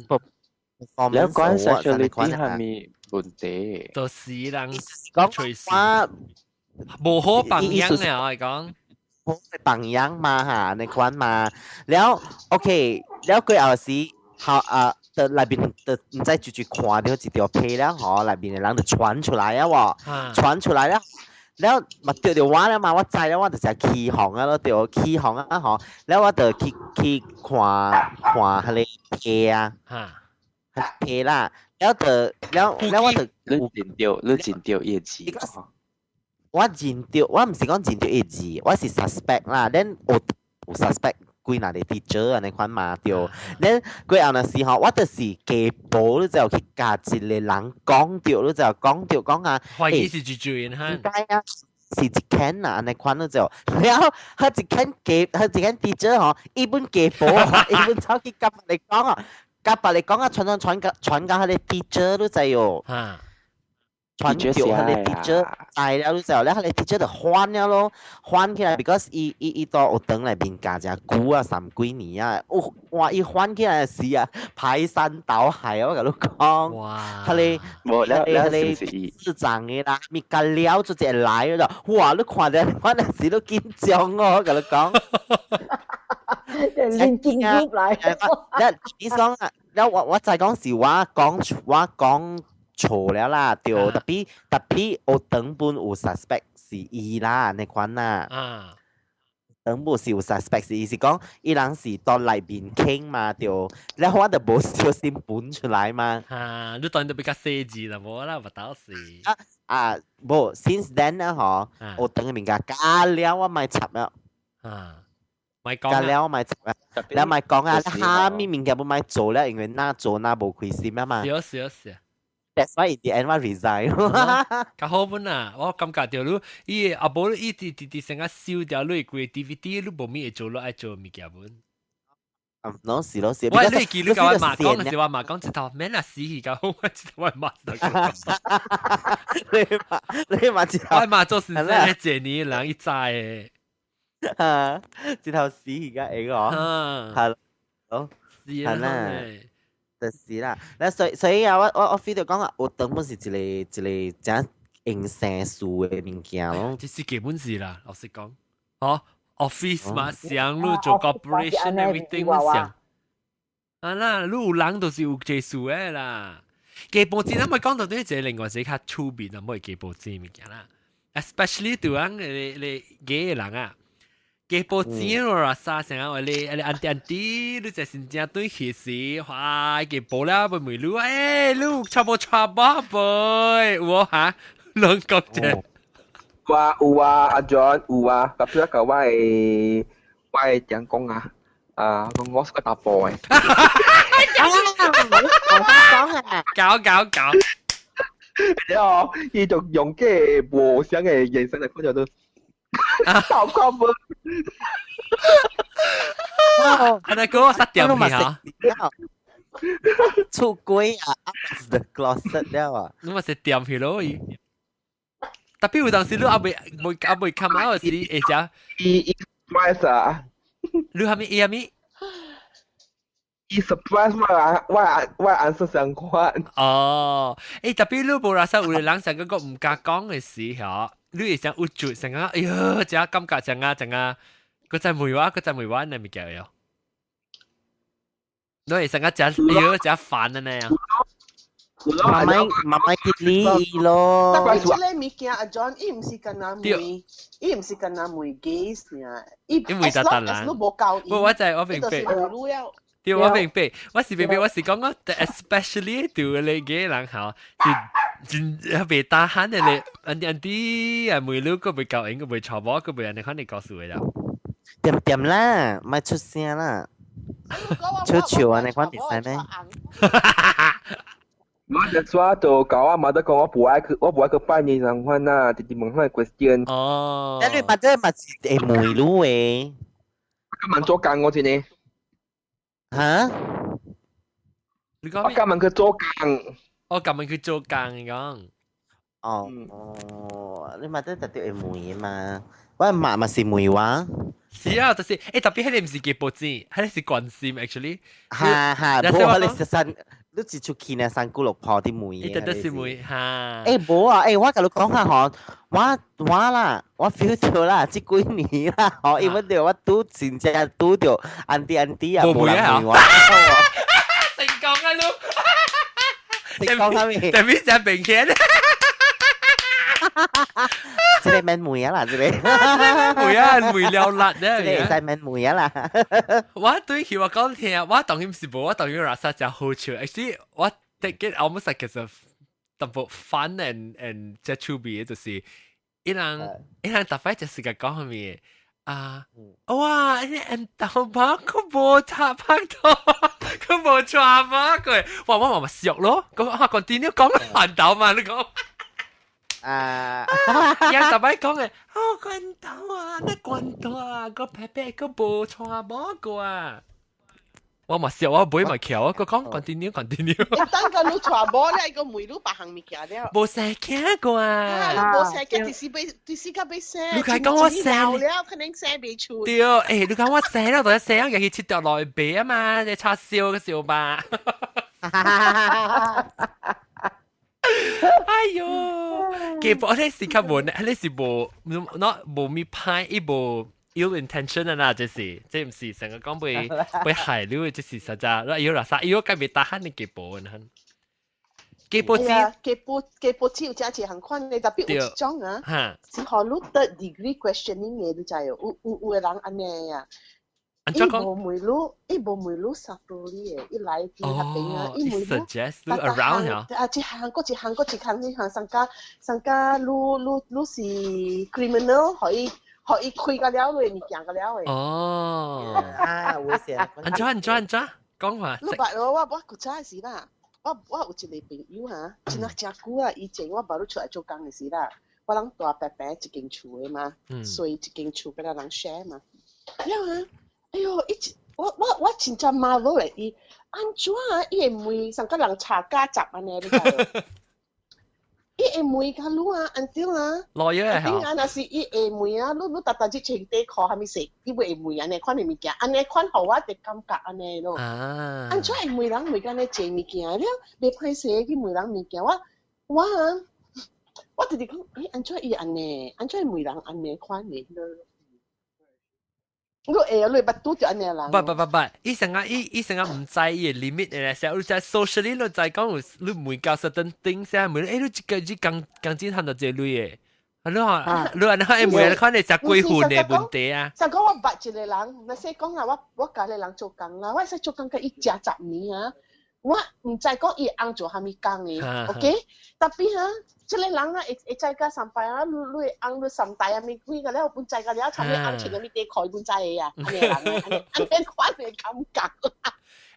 Speaker 6: ล้วก่อน sexuality 係咪問題？
Speaker 1: 就是人
Speaker 2: 講
Speaker 1: 隨時無好榜樣嘅我係講。
Speaker 2: 好嘅榜樣嘛嚇，你款嘛，แล้วโอเคแล้ว佢後時就內邊就唔知住看到一條片啦，嗬，內邊嘅人就傳出來啊喎，傳出來啦，แล้ว嘛對着我啦嘛，我知啦，我就成起航啊咯，對起航啊嗬，แล้ว我就去看迄個片啊，片啦，แล้ว我就
Speaker 6: 你剪掉業字。
Speaker 2: 我唔是講認到業字，我是 suspect 啦，then 有 suspect。幾那啲 teacher 啊，你款嘛對，then 佢後那時候我就是家暴，你就去教一個人講掉，你就講啊，
Speaker 1: 懷疑是住人哈，
Speaker 2: 應該啊是一間啊，你款你就，然後佢一間 teacher 嗬，一本家暴，一本走去夾嚟講啊，傳到佢哋 teacher 都就喲。傳掉佢哋 teacher 大了之後咧，佢哋 teacher 就翻了咯，翻起來 because 伊都有等嚟邊教只久啊，3幾年啊，哇！伊翻起來時啊，排山倒海我甲你講，哇！佢哋市長嘅啦，咪教了就只來咗，哇！你看到翻嚟時都緊張哦，我甲你講，
Speaker 3: 連進入嚟，
Speaker 2: 你講啊，แล้ว我再講是我講。錯了啦，對，特別我等本有 suspect 是伊啦，你款啦，等本是有 suspect 是伊是講伊人是到內邊傾嘛，對，然後我就冇小心本出來嘛，
Speaker 1: 你當然都比較細緻啦，冇啦，唔到時，
Speaker 2: 冇 since then 啦嗬，我等面架加了我咪插了，
Speaker 1: 咪講
Speaker 2: 加了我咪插了，你咪講啊，下面面嘅冇咪做咧，因為那做那冇虧心啊嘛，
Speaker 1: 是。
Speaker 2: That's why in the end 我 resign。
Speaker 1: 較好本啊！我感覺到你伊阿無伊啲成個燒掉你個 DVD，你無咩會做，你愛做物件本。
Speaker 2: 攞事。
Speaker 1: 喂，你記你甲我媽講嘅時，我媽講一頭免啊死去甲好，我一頭我媽就講。
Speaker 2: 你媽一頭。
Speaker 1: 我媽做先生一年人一知嘅。
Speaker 2: 一頭死去甲會個。係咯。
Speaker 1: 是啦。
Speaker 2: 就是啦，所以啊，我 feel 到講啊，我根本是一個真應生數嘅物件咯。
Speaker 1: 這是基本事啦，老實講。office 嘛，想你做 corporation everything 嘛想。啦，你有人就是有技術嘅啦。基本錢，我講到對，就另外一個出面啊，冇基本錢物件啦。especially 對人你嘅人啊。基本錢我啥成啊？你安啲，你就先正對起時，哇！基本啦，唔會錄，錄差唔多背，我嚇，兩個啫。
Speaker 4: 有啊，阿 John 有啊，特別個我點講啊？我是個大波嘅。搞。然後，伊就用嘅無相嘅眼神嚟看到。好過分！
Speaker 1: 阿大哥，失掉你嚇！
Speaker 2: 出軌啊 ！The closet 了啊！
Speaker 1: 你咪是掉去咯伊。特別有當時你阿未 come out 時，會只
Speaker 4: 伊 surprise 啊！
Speaker 1: 你係咪伊咪？
Speaker 4: 伊 surprise 我 answer 相關。
Speaker 1: 哦，特別你無啦啦有個人成個唔敢講嘅時候。你會想有做成啊？哎呀，只感覺成啊，佢真梅話，你咪叫yo。你會成個只，哎呀，只煩啊你啊！
Speaker 2: 慢慢結理咯。
Speaker 5: 但係出嚟物件阿 John，伊唔是跟阿梅，伊唔是跟阿梅幾時啊？伊
Speaker 1: 梅特特啦。
Speaker 5: 都冇教伊。
Speaker 1: 我就係我明白。對，我明白，我是講我 especially 對你嘅人好，真未打閒嘅你，安啲啊每路個未教應個未錯波個未人哋肯定告訴佢啦。
Speaker 2: 點啦，咪出聲啦，出潮啊！你講點使咩？
Speaker 4: 我就說就搞啊，冇得講，我不愛去拜年上番啦，直接問翻 question。
Speaker 1: 哦。
Speaker 2: 但你或者咪係梅路嘅，
Speaker 4: 今晚做工我先呢。
Speaker 2: 嚇？
Speaker 4: 我今晚去做工。
Speaker 1: 我咁樣去做工講。
Speaker 2: 你嘛都特別會梅嘛，我媽嘛是梅話。
Speaker 1: 是啊，就是特別係你唔是嘅報紙，係你是關心 actually。
Speaker 2: 不過你實際你一出去呢三姑六婆啲梅。
Speaker 1: 你特是梅嚇。
Speaker 2: 冇啊，我甲你講下嗬，我啦，我 feel 到啦，這幾年啦，因為我拄真正拄到安迪啊，
Speaker 1: 冇人梅話。成功啊你！
Speaker 2: 成功係咪？
Speaker 1: 特別就明顯。
Speaker 2: 即係免梅啦，即係
Speaker 1: 梅啊，梅了辣咧，
Speaker 2: 即係免梅啦。
Speaker 1: 我對佢話講聽，我當然是冇，我當然拉薩就好笑。Actually，我 take it almost like as a double fun and 即係趣味，就是一人特別就是個講係咩啊？哇！你人頭髮佢冇插拍拖，佢冇插拍佢，我咪笑咯。講continue講環島嘛，你講。yang tadi講嘅，關島啊，那關島啊，個皮皮個無錯冇個啊，我咪笑，我唔會咪橋，佢講 continue。
Speaker 5: 你等個你錯冇咧，個梅魯白行物件了。
Speaker 1: 冇寫嘅個啊，
Speaker 5: 冇寫嘅，第四個俾寫。
Speaker 1: 你係講我寫
Speaker 5: 了，肯定寫未出。
Speaker 1: 對，你講我寫了，就寫入去切掉來俾啊嘛，你叉燒嘅笑吧。哎喲，基本呢是較無，呢是無咪派一部 ill intention 啊啦，即唔是成個講被害了，即是實在，那要啦啥，要計未打慳你基本啊，基本
Speaker 5: 只有加錢行款，你特別有一種啊，是學你 third degree questioning 嘅，你知有個人安尼啊。伊無梅魯殺到你誒，伊來啲那邊啊，伊梅魯
Speaker 1: suggest around 啊，
Speaker 5: 一行，你行上加，你是 criminal，可以開個了嘅，你講個了嘅。
Speaker 1: 哦，
Speaker 2: 會寫。
Speaker 1: 安怎講話？
Speaker 5: 你白我古早時啦，我有一個朋友嚇，真係真久啊，以前我爸都出來做工嘅時啦，我人大伯伯一間厝嘅嘛，所以一間厝俾人 share 嘛，然後哎呦！我真正marvel嚟，伊安怎伊會梅上個人查家集安尼，你知無？伊會梅個路啊，until 啊，
Speaker 1: 老爺係
Speaker 5: 點解那是伊會梅啊？你特特去穿底褲，係咪食？伊會梅安尼款嘅物件，安尼款互我哋感覺安尼咯。安怎會梅人梅個呢做物件了？未歹勢去梅人物件，我直直講，安怎伊安尼？安怎梅人安尼款嘅咯？我你不都就安尼啦？
Speaker 1: 不，伊成日唔知伊 limit 嘅，成日在 socially 你在講你每教 certain things 啊，每你這講真hand到這類嘅，你安尼每看你食幾戶嘅問題啊？
Speaker 5: 就講我捌一個人，那些講啦，我教你人做工啦，我使做工個伊食10年啊，我唔知講伊翁做蝦米工嘅 ，OK？特別啊。即係人啊，會知個三拜啊，你翁你三代啊，咪幾個了，本知個了，差唔多翁前個咪地開本知嘅啊，安尼人啊，安尼款嘅感覺。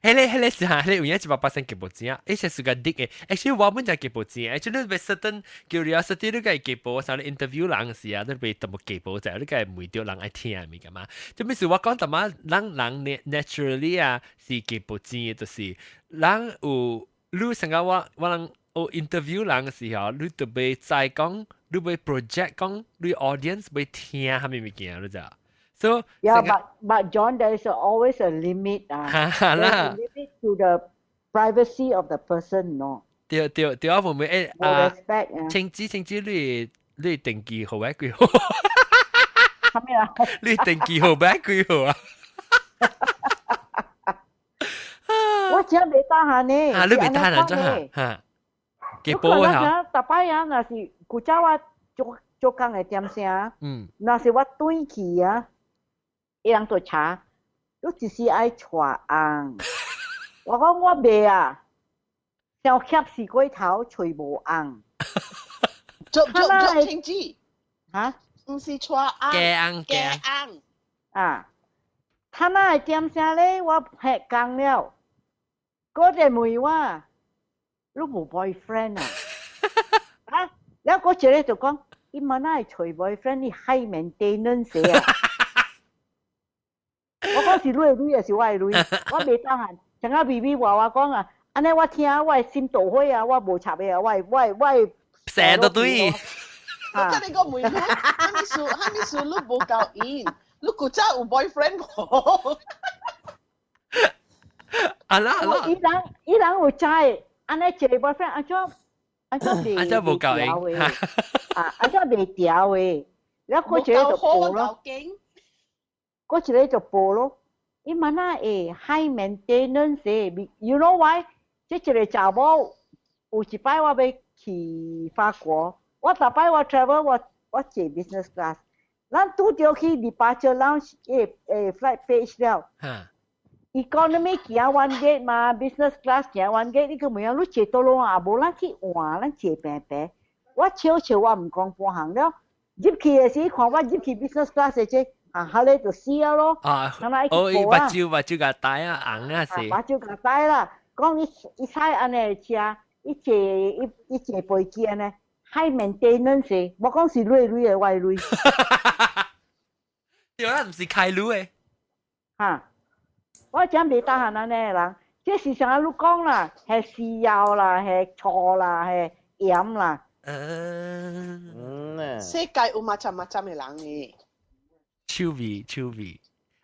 Speaker 1: 迄時下，迄有影100%記報紙啊，一些是個啲嘅。Actually，我本就記報紙，actually 你被 certain curiosity 你個記報，上你 interview 人時啊，你被特別記報就，你個每條人愛聽咪㗎嘛。就咪是我講特嘛，人 naturally 啊是記報紙嘅，就是人有你成個我人。我 interview 人嘅時候，你特別在講，你會 project 講，你 audience 會聽係咪物件，你知道 ？So
Speaker 3: yeah, but John, there is always a limit. There's a limit to the privacy of the person, no.
Speaker 1: 對，我會唔會
Speaker 3: respect
Speaker 1: 情知你定期號咩幾號？
Speaker 3: 係咩啊？
Speaker 1: 你定期號咩幾號啊？
Speaker 3: 我真係未得閒呢。
Speaker 1: 你未得閒真係。幾波啊！
Speaker 3: 大擺啊，那是古早我做工嘅點聲，那是我對起啊，一人做茶，你只是愛帶紅。我講我未啊，小協是龜頭吹無紅。
Speaker 5: 做清子
Speaker 3: 嚇？
Speaker 5: 唔是帶紅，嘅紅
Speaker 3: 啊！他那係點聲咧？我吃工了，嗰隻梅話。你冇 boyfriend 啊？啊！แล้วก็เจอตัว講，伊媽那係隨 boyfriend，你 high maintenance 啊！我嗰時女係是我係女，我未得閒。陣間 BB 話我講啊，安尼我听我心倒火啊，我无插的啊，我
Speaker 1: 射到对。
Speaker 5: 我跟你講，妹妹，哈咪數，你冇夠演，你古早有 boyfriend 冇？
Speaker 1: 啊啦，
Speaker 3: 伊人有知，安尼一個 boyfriend 安怎
Speaker 1: 無夠演，
Speaker 3: 安怎未調誒？然後嗰一個就報咯，嗰一個就報咯。伊慢慢誒 high maintenance 誒 ，you know why？ 即一個查某有一擺我要去法國。我逐擺我 travel 我坐 business class， 咱拄着去departure lounge flight page 了。economy 行 one gate 嘛 ，business class 行 one gate， 你去問你坐倒落啊？無咱去換，咱坐平平。我笑我唔講半行了，入去嘅時看我入去 business class 嘅啫，後來就死了咯。
Speaker 1: 伊目睭甲戴啊紅啊是。
Speaker 3: 目睭甲戴啦，講伊踩安尼車，伊坐飛機安尼。high maintenance， 我講是累的外累。
Speaker 1: 對啦，唔是開累的。
Speaker 3: 哈，我真未得閒安尼人，這是像你講啦，係豉油啦，係醋啦，係鹽啦。
Speaker 5: 世界有macam macam嘅人嘅。
Speaker 1: 趣味，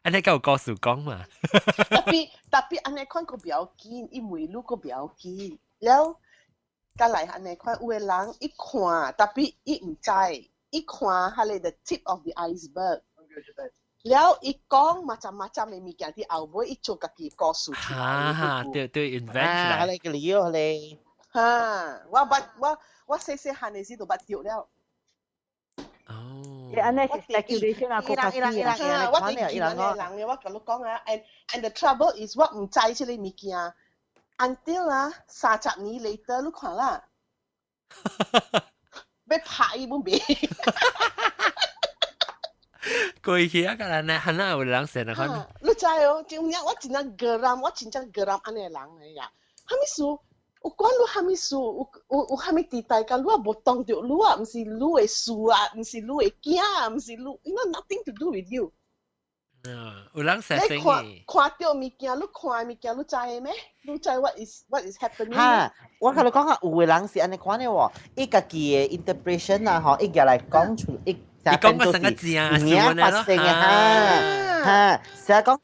Speaker 1: 安尼有故事講嘛？
Speaker 5: 特別安尼看個比較緊，因為路個比較緊，了。甲來安尼看，有個人一看，特別伊唔知，一看係你 the tip of the iceberg。了，伊講macam嘅物件，啲後尾伊做家己故事出來。
Speaker 1: 對 invent
Speaker 2: 係你嘅理由你。
Speaker 5: 我細細漢嘅時都捌掉了。
Speaker 1: 哦。
Speaker 3: 安尼是 speculation 啊，個個知啊。
Speaker 5: 我哋見安尼人嘅，我甲你講啊 ，and the trouble is 我唔知即個物件。until 啊，30年 later 你看啦，要拍伊本別。
Speaker 1: 過去啊，個人咧，很難有人成日看。
Speaker 5: 你知哦，就我真正geram，我真正geram安尼人嚟呀。哈咪數，有關你哈咪數，有哈咪地帶㗎，你也無當着你啊，唔是你嘅事啊，唔是你嘅囝啊，唔是你 ，you know nothing to do with you。
Speaker 1: 有人實成
Speaker 5: 嘅。看到物件，你看物件，你知嘅咩？你知 what is happening？
Speaker 2: 哈，我同你講下，有個人是安尼看嘅喎，伊家己嘅 interpretation 啊，嗬，伊入嚟講出，伊
Speaker 1: 講個成個字啊，
Speaker 2: 嘢發生嘅哈，成日講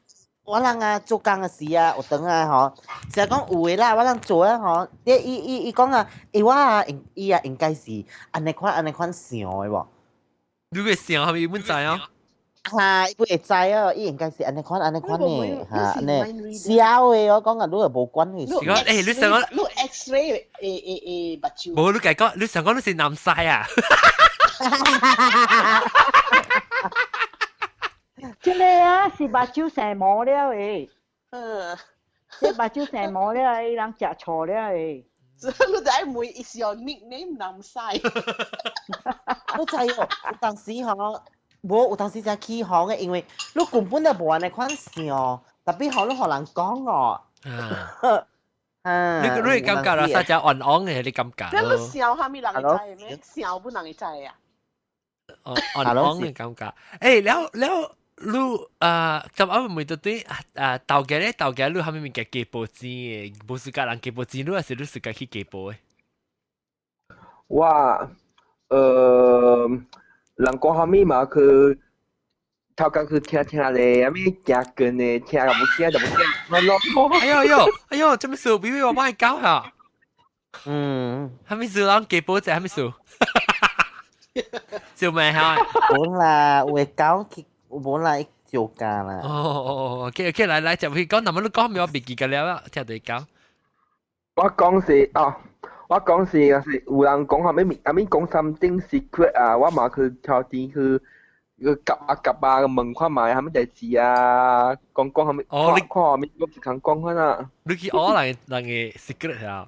Speaker 2: 我人啊做工嘅事啊，有當啊嗬，成日講有嘅啦，我人做啊嗬，伊講啊，我啊，伊啊應該是安尼看想嘅喎。
Speaker 1: 你會想係咪本知啊？
Speaker 2: 哈，伊會知啊，伊應該是安尼看呢，哈，安尼笑嘅，我講啊，你又無關嘅事。
Speaker 1: 誒，你想講
Speaker 5: 你 X-ray 目睭？
Speaker 1: 冇，你講，你想講你是南西啊？
Speaker 3: 真係啊，是目睭成毛了誒。即目睭成毛了，伊人食錯了誒。
Speaker 5: 你第一妹 is your nickname 南西。
Speaker 2: 都知哦，有當時嗬。無有當時真起行嘅，因為你根本就無安尼款想，特別好你互人講哦。
Speaker 1: 你會感覺啦，實在戇戇嘅你感覺咯。
Speaker 5: 你笑下咪人會知嘅咩？笑本人會知啊。
Speaker 1: 戇戇嘅感覺。誒，แล้ว你就啱啱到底豆嘅咧，豆嘅你係咪咪嘅幾波子嘅？冇時間人幾波子，你還是你時間去幾波嘅？
Speaker 4: 哇，人講下咪嘛，佢頭間佢聽咧，阿咪夾緊咧，聽又冇聽就冇聽，咪咯。
Speaker 1: 哎呦，這麼數，比我幫你搞下。係咪數人幾波仔？係咪數？做咩嚇？
Speaker 2: 本啦，會搞佢，本啦，做假啦。
Speaker 1: OK，來，就去講，那麼你講咩？我別記㗎了，聽到你講。
Speaker 4: 我講是我講是有人講下咩？阿咪講 something secret 啊，我嘛去挑戰去夾啊問看埋係咪第事啊？講係咪？哦，你看係咪我時間講翻啊？
Speaker 1: 你去學人嘅 secret 啊？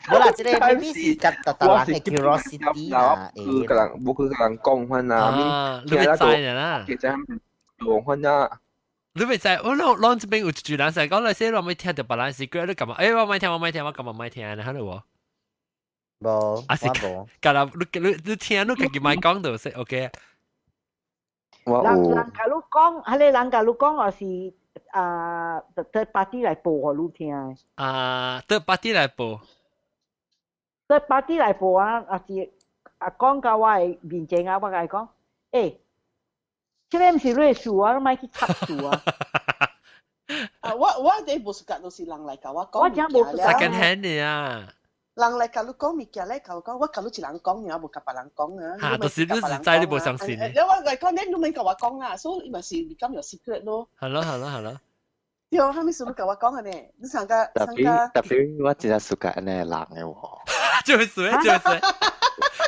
Speaker 2: 冇啦，即係 maybe 是夾特人嘅 curiosity 啊。
Speaker 4: 佢個人冇佢個人講翻啊，
Speaker 1: 你咪知人啦。
Speaker 4: 其實講翻啊。
Speaker 1: 你咪知，我這邊有一句人成講，你寫我咪聽到別人 secret，你咁啊？誒，我咪聽，我咁啊咪聽，你喺度喎。
Speaker 2: 冇，
Speaker 1: 啊是，隔啦，你聽，你自己咪講到先 ，OK。
Speaker 3: 人甲你講，係你人甲你講，我是 third party 嚟報我錄聽嘅。
Speaker 1: third party 嚟報。
Speaker 3: third party 嚟報啊！講到我係面前啊，我係講，誒，這個唔是瑞數啊，你咪去插數啊！
Speaker 5: 我哋無時間都是人嚟教我講。
Speaker 3: 我講無時間。
Speaker 1: second hand 嘅啊。
Speaker 5: 人嚟教你講物件咧，教我講，我教你一人講，然後無甲別人講啊。
Speaker 1: 嚇，就是你實在你無相信嘅。
Speaker 5: 我嚟講，你免教我講啊，所以咪是become your secret 咯。
Speaker 1: 係咯。
Speaker 5: 對，後尾事你教我講嘅呢，你上個
Speaker 6: 特別我真係屬緊呢人嘅喎。
Speaker 1: 就是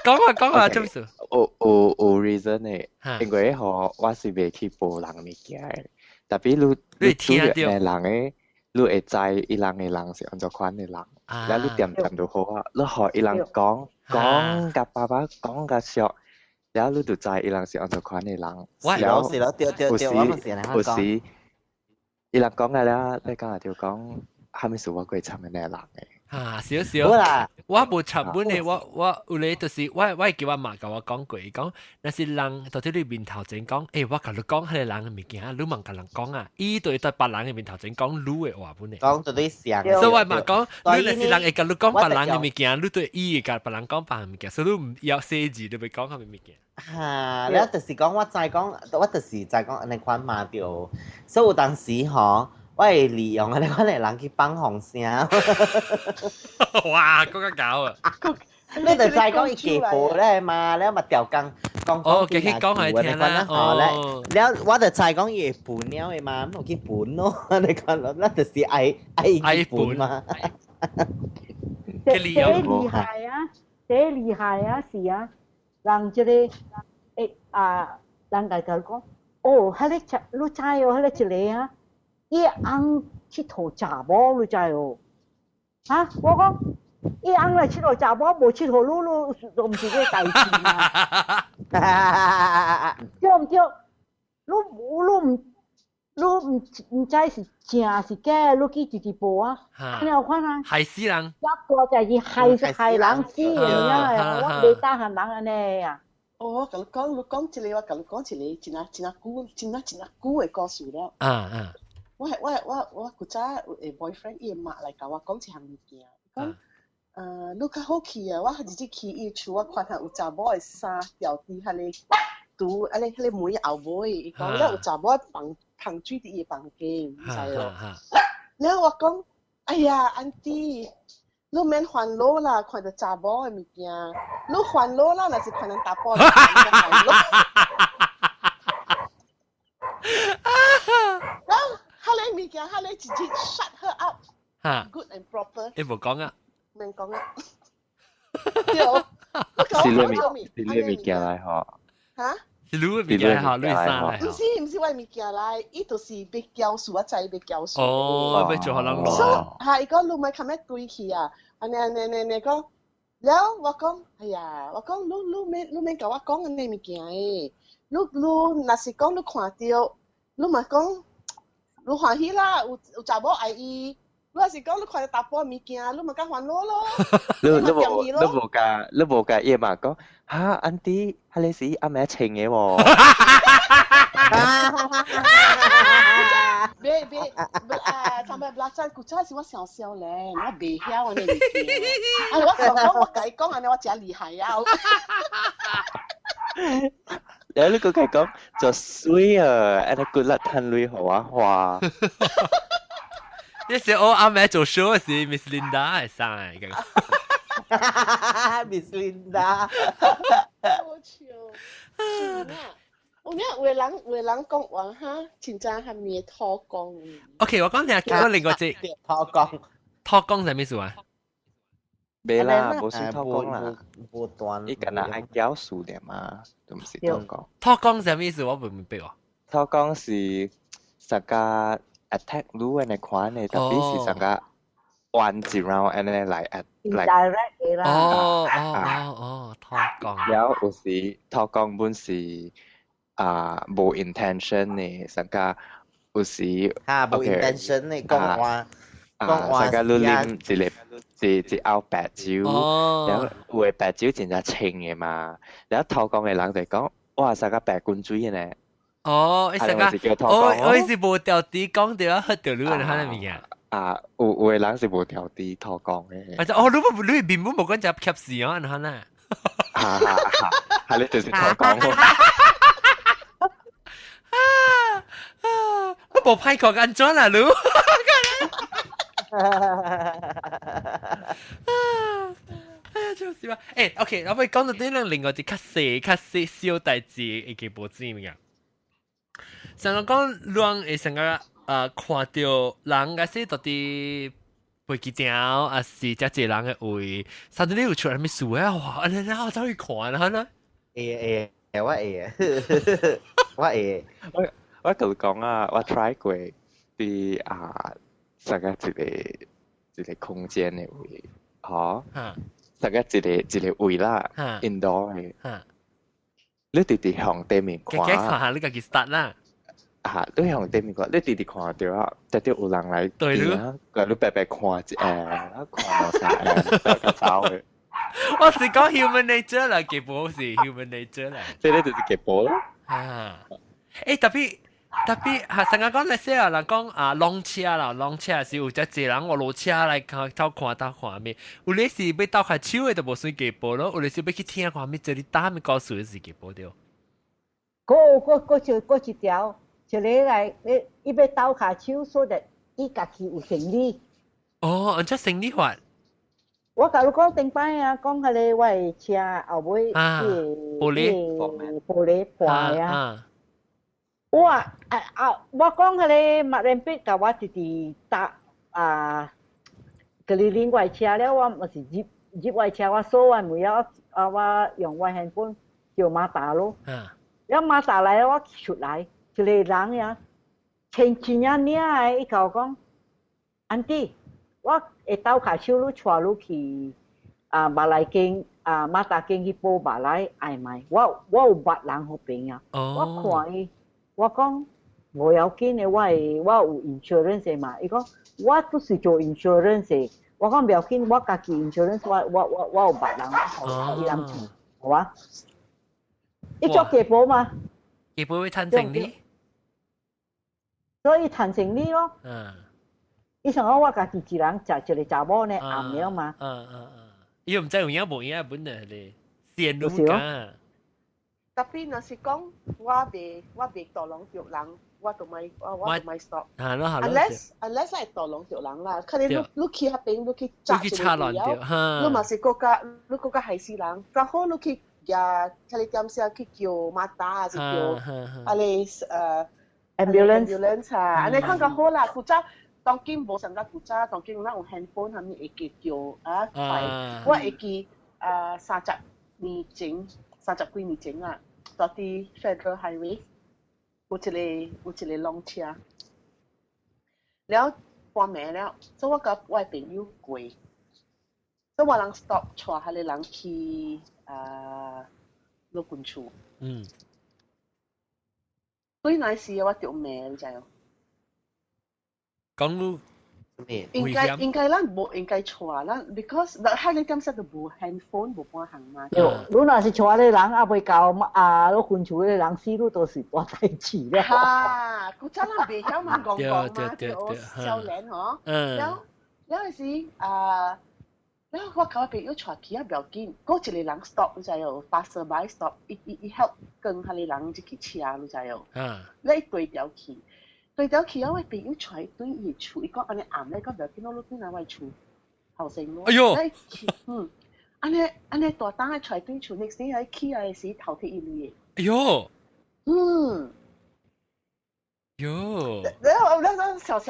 Speaker 1: 講話就是。
Speaker 6: 有 reason 嘅，因為我是未去報人物件嘅，特別你聽到嘅人嘅，你會知伊人嘅人是按照款嘅人，然後你點都好啊，你學伊人講甲爸爸講甲小，然後你就知伊人是按照款嘅人。
Speaker 2: 有時咯，
Speaker 6: 有時伊人講嘅啦，你講就講，係咪是我鬼參嘅呢人嘅？
Speaker 1: 少。好啦，我無插本嘅，我有咧就是我叫我媽甲我講過，講那是人到底你面頭前講，我甲你講迄個人嘅物件，你問甲人講啊，伊對別人嘅面頭前講你嘅話本嘅。
Speaker 2: 講到啲像。
Speaker 1: 所以我媽講，你那是人會甲你講別人嘅物件，你對伊會甲別人講別人物件，所以你唔要寫字，你咪講佢嘅物件。
Speaker 2: 你就是講我就是在講安尼款嘛對，所以有當時吼。我會利用安尼款嘅人去放風聲。
Speaker 1: 哇，嗰個搞啊！
Speaker 2: 你就知講伊寄報咧嘛，你咪調講
Speaker 1: 佢講係聽啦。
Speaker 2: แล้ว我就知講伊會本了嘅嘛，唔去本咯。你講咯，那就是愛本嘛。
Speaker 3: 這厲害啊！這厲害啊！是啊，人這個人家就講，哦，迄個你知哦，迄個一個啊。伊翁佚佗查某，你知哦？嚇！我講伊翁嚟佚佗查某，無佚佗你都唔是個代志嘛？對唔對？你唔知是正是假，你去直直報啊！你有看啊？
Speaker 1: 害死人！
Speaker 3: 一個就係害人死嘅，我未打閒人安尼啊！
Speaker 5: 我甲你講一個，我甲你講一個真久嘅故事了。我古早誒 boyfriend 伊媽嚟甲我講一項物件，講你較好去啊！我直接去伊厝，我看下有查某誒衫掉佇迄個櫥，迄個門後尾，伊講了有查某放水佇伊房間，唔知咯。然後我講，哎呀，安弟，你免煩惱啦，看到查某誒物件，你煩惱啦，若是看人打波，你煩惱。迄個物件，迄個直接 shut her up，good and proper。
Speaker 1: 你無講啊？
Speaker 5: 免講啊。
Speaker 6: 是你物件來嗬？
Speaker 5: 嚇？
Speaker 1: 是你物件嗬？你衫嚟？
Speaker 5: 唔是我物件嚟，伊就是要教書，我知要教書。
Speaker 1: 哦，要做學人
Speaker 5: 攞。係講你咪咁樣對去啊？安尼講，然後我講，哎呀，我講你免甲我講安尼物件誒，你若是講你看到，你咪講。你歡喜啦，有查某愛伊。你若是講你看到大波物件，你咪甲煩惱咯。
Speaker 6: 你無甲伊嘛講嚇，安迪，迄個是阿妹穿嘅喎。
Speaker 5: 別，sampai belasan kucing是我小小咧，我袂曉安尼物件。我想講，我甲伊講安尼，我真厲害啊！
Speaker 6: 然後你個講做水啊，安尼骨力趁淚互我花。
Speaker 1: 你是我阿妹做 show 是 Miss Linda 係生嘅。
Speaker 2: Miss Linda。
Speaker 5: 好笑。有人講話哈，真正係咪拖工
Speaker 1: ？OK， 我講聽下另外隻
Speaker 2: 拖工。
Speaker 1: 拖工係咩事啊？
Speaker 6: 未啦，冇算拖工啦。
Speaker 2: 無斷。
Speaker 6: 伊敢若愛教書嘅嘛，都唔是拖工。
Speaker 1: 拖工係咩事？我唔明白喎。
Speaker 6: 拖工是一個 attack 你嘅款嘅，特別是一個彎一 round 安尼來
Speaker 3: direct 嘅啦。
Speaker 1: 拖工。
Speaker 6: 然後有時拖工本是無 intention 嘅，一個有時
Speaker 2: 無 intention 嘅講話。
Speaker 6: 大家你啉一拗白酒，然後有白酒真係清嘅嘛，然後偷講嘅人就講，哇，大家白滾水嘅呢，
Speaker 1: 哦，
Speaker 6: 係咪是叫拖講
Speaker 1: 我是無掉啲講掉喝掉你嘅係咪啊？
Speaker 6: 有嘅人是無條啲拖講嘅。
Speaker 1: 或者哦，你原本冇講就夾事啊，係啦。
Speaker 6: 係你就是拖講。
Speaker 1: 我冇派過緊咗啦，你。哎呀，笑死我！OK，我咪講到啲另外啲較細小代志嘅基本知名。成個講亂會成個看到人嘅時到底飛機條，還是只人嘅位，甚至你有出嚟咩事啊？哇！你我走去看啦，啦。
Speaker 2: 我會，
Speaker 6: 我同你講啊，我 try 過啲成個一個空間嘅位，嚇，成個一個位啦 ，indoor 嘅，你直直向對面看，
Speaker 1: 看下你個 start 啦。
Speaker 6: 你向對面看，你直直看到啊，直直有人來邊啊，個你白白看看到晒，個走嘅。
Speaker 1: 我是講 human nature 啦，基本是 human nature 啦。
Speaker 6: 即係你就是基本咯。
Speaker 1: 特別成日講那些啊，人講浪車啦，浪車是有只一人我落車來看咩？有啲是要倒開手嘅就無算基本咯，有啲是要去聽看咩？這裡打咩告訴嘅是基本對。
Speaker 3: 嗰一條，一個來你要倒開手，所以伊家己有成理。
Speaker 1: 哦，按照成理法。
Speaker 3: 我甲你講頂擺啊，講迄個我的車後尾
Speaker 1: 玻
Speaker 3: 璃破啊。我講迄個麥連必甲我直直搭佢哋拎我車了，我咪是入我車，我鎖我門啊，我用我핸本叫馬達咯。然後馬達來，我出來，一個人呀，前前啊年啊，伊甲我講，安迪，我會倒開手你帶你去馬來經馬達經去報馬來嗌賣，我有捌人好平啊，我看伊。我講無要緊嘅，我有 insurance 嘛。伊講我都是做 insurance， 我講唔要緊，我家己 insurance， 我有別人，伊人錢，好啊？伊做基保嘛？
Speaker 1: 基保會賺成呢？
Speaker 3: 所以賺成呢咯。伊想講我家己一人食一個查某呢暗了嘛。
Speaker 1: 伊唔知有影無影本啊？你線路㗎。
Speaker 5: 特別若是講我袂大浪着人，我就咪 stop。unless 係大浪着人啦，可能你去迄邊，你去揸住個料，你嘛是國家害死人，然後你去睇點先去叫馬達，是叫ambulance 啊，安尼看較好啦。古早當今無上個古早，當今咱有 handphone，係咪會記叫快？我會記30年前。30幾年前啊，到啲 Federal Highway 有一個浪車，了半暝了，所以我甲我朋友過，所以我人 stop 帶迄個人去落軍處。對那時我就暝，你知哦？
Speaker 1: 講你。
Speaker 5: 應該咱無應該帶啦 ，because 迄個點先就無 handphone 無半行嘛。
Speaker 3: 你若是帶咧人，啊未到落軍厝咧人死你都是大代志咧。
Speaker 5: 古早咱袂曉嘛講嘛，就少年嗬。了時了我甲我朋友帶去啊，不要緊，嗰一個人 stop 你知哦 ，passer by stop， 伊 help 跟迄個人一起車你知哦。你對調去。對到去我朋友出對伊厝，伊講安尼暗咧，講唔要緊，我對哪位厝後生咯。
Speaker 1: 哎呦！
Speaker 5: 安尼大膽喺出對厝 ，next day 喺起來時頭鐵伊類嘅。
Speaker 1: 哎呦！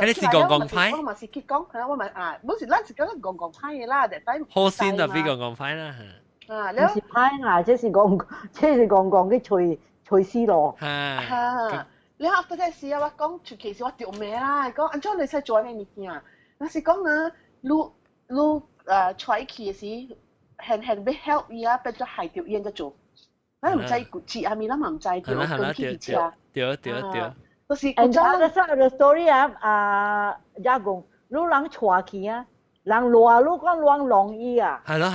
Speaker 1: 你是講派？
Speaker 5: 我嘛是去講，我嘛冇是咱是講講派嘅啦，但係
Speaker 1: 好先就比講派啦。
Speaker 3: 你是派啊，即是講嘅吹絲咯。
Speaker 5: 你after that 時啊，我講出其實我條命啦，講安怎你使做呢物件？若是講啊，你出去嘅時，係要 help 伊啊，變咗害到伊咁做，咱唔知字下面咱嘛唔知條跟去車。
Speaker 1: 對。
Speaker 3: 就是。And the story 啊，也講你人出去啊，人落你講人容易啊。
Speaker 1: 係咯。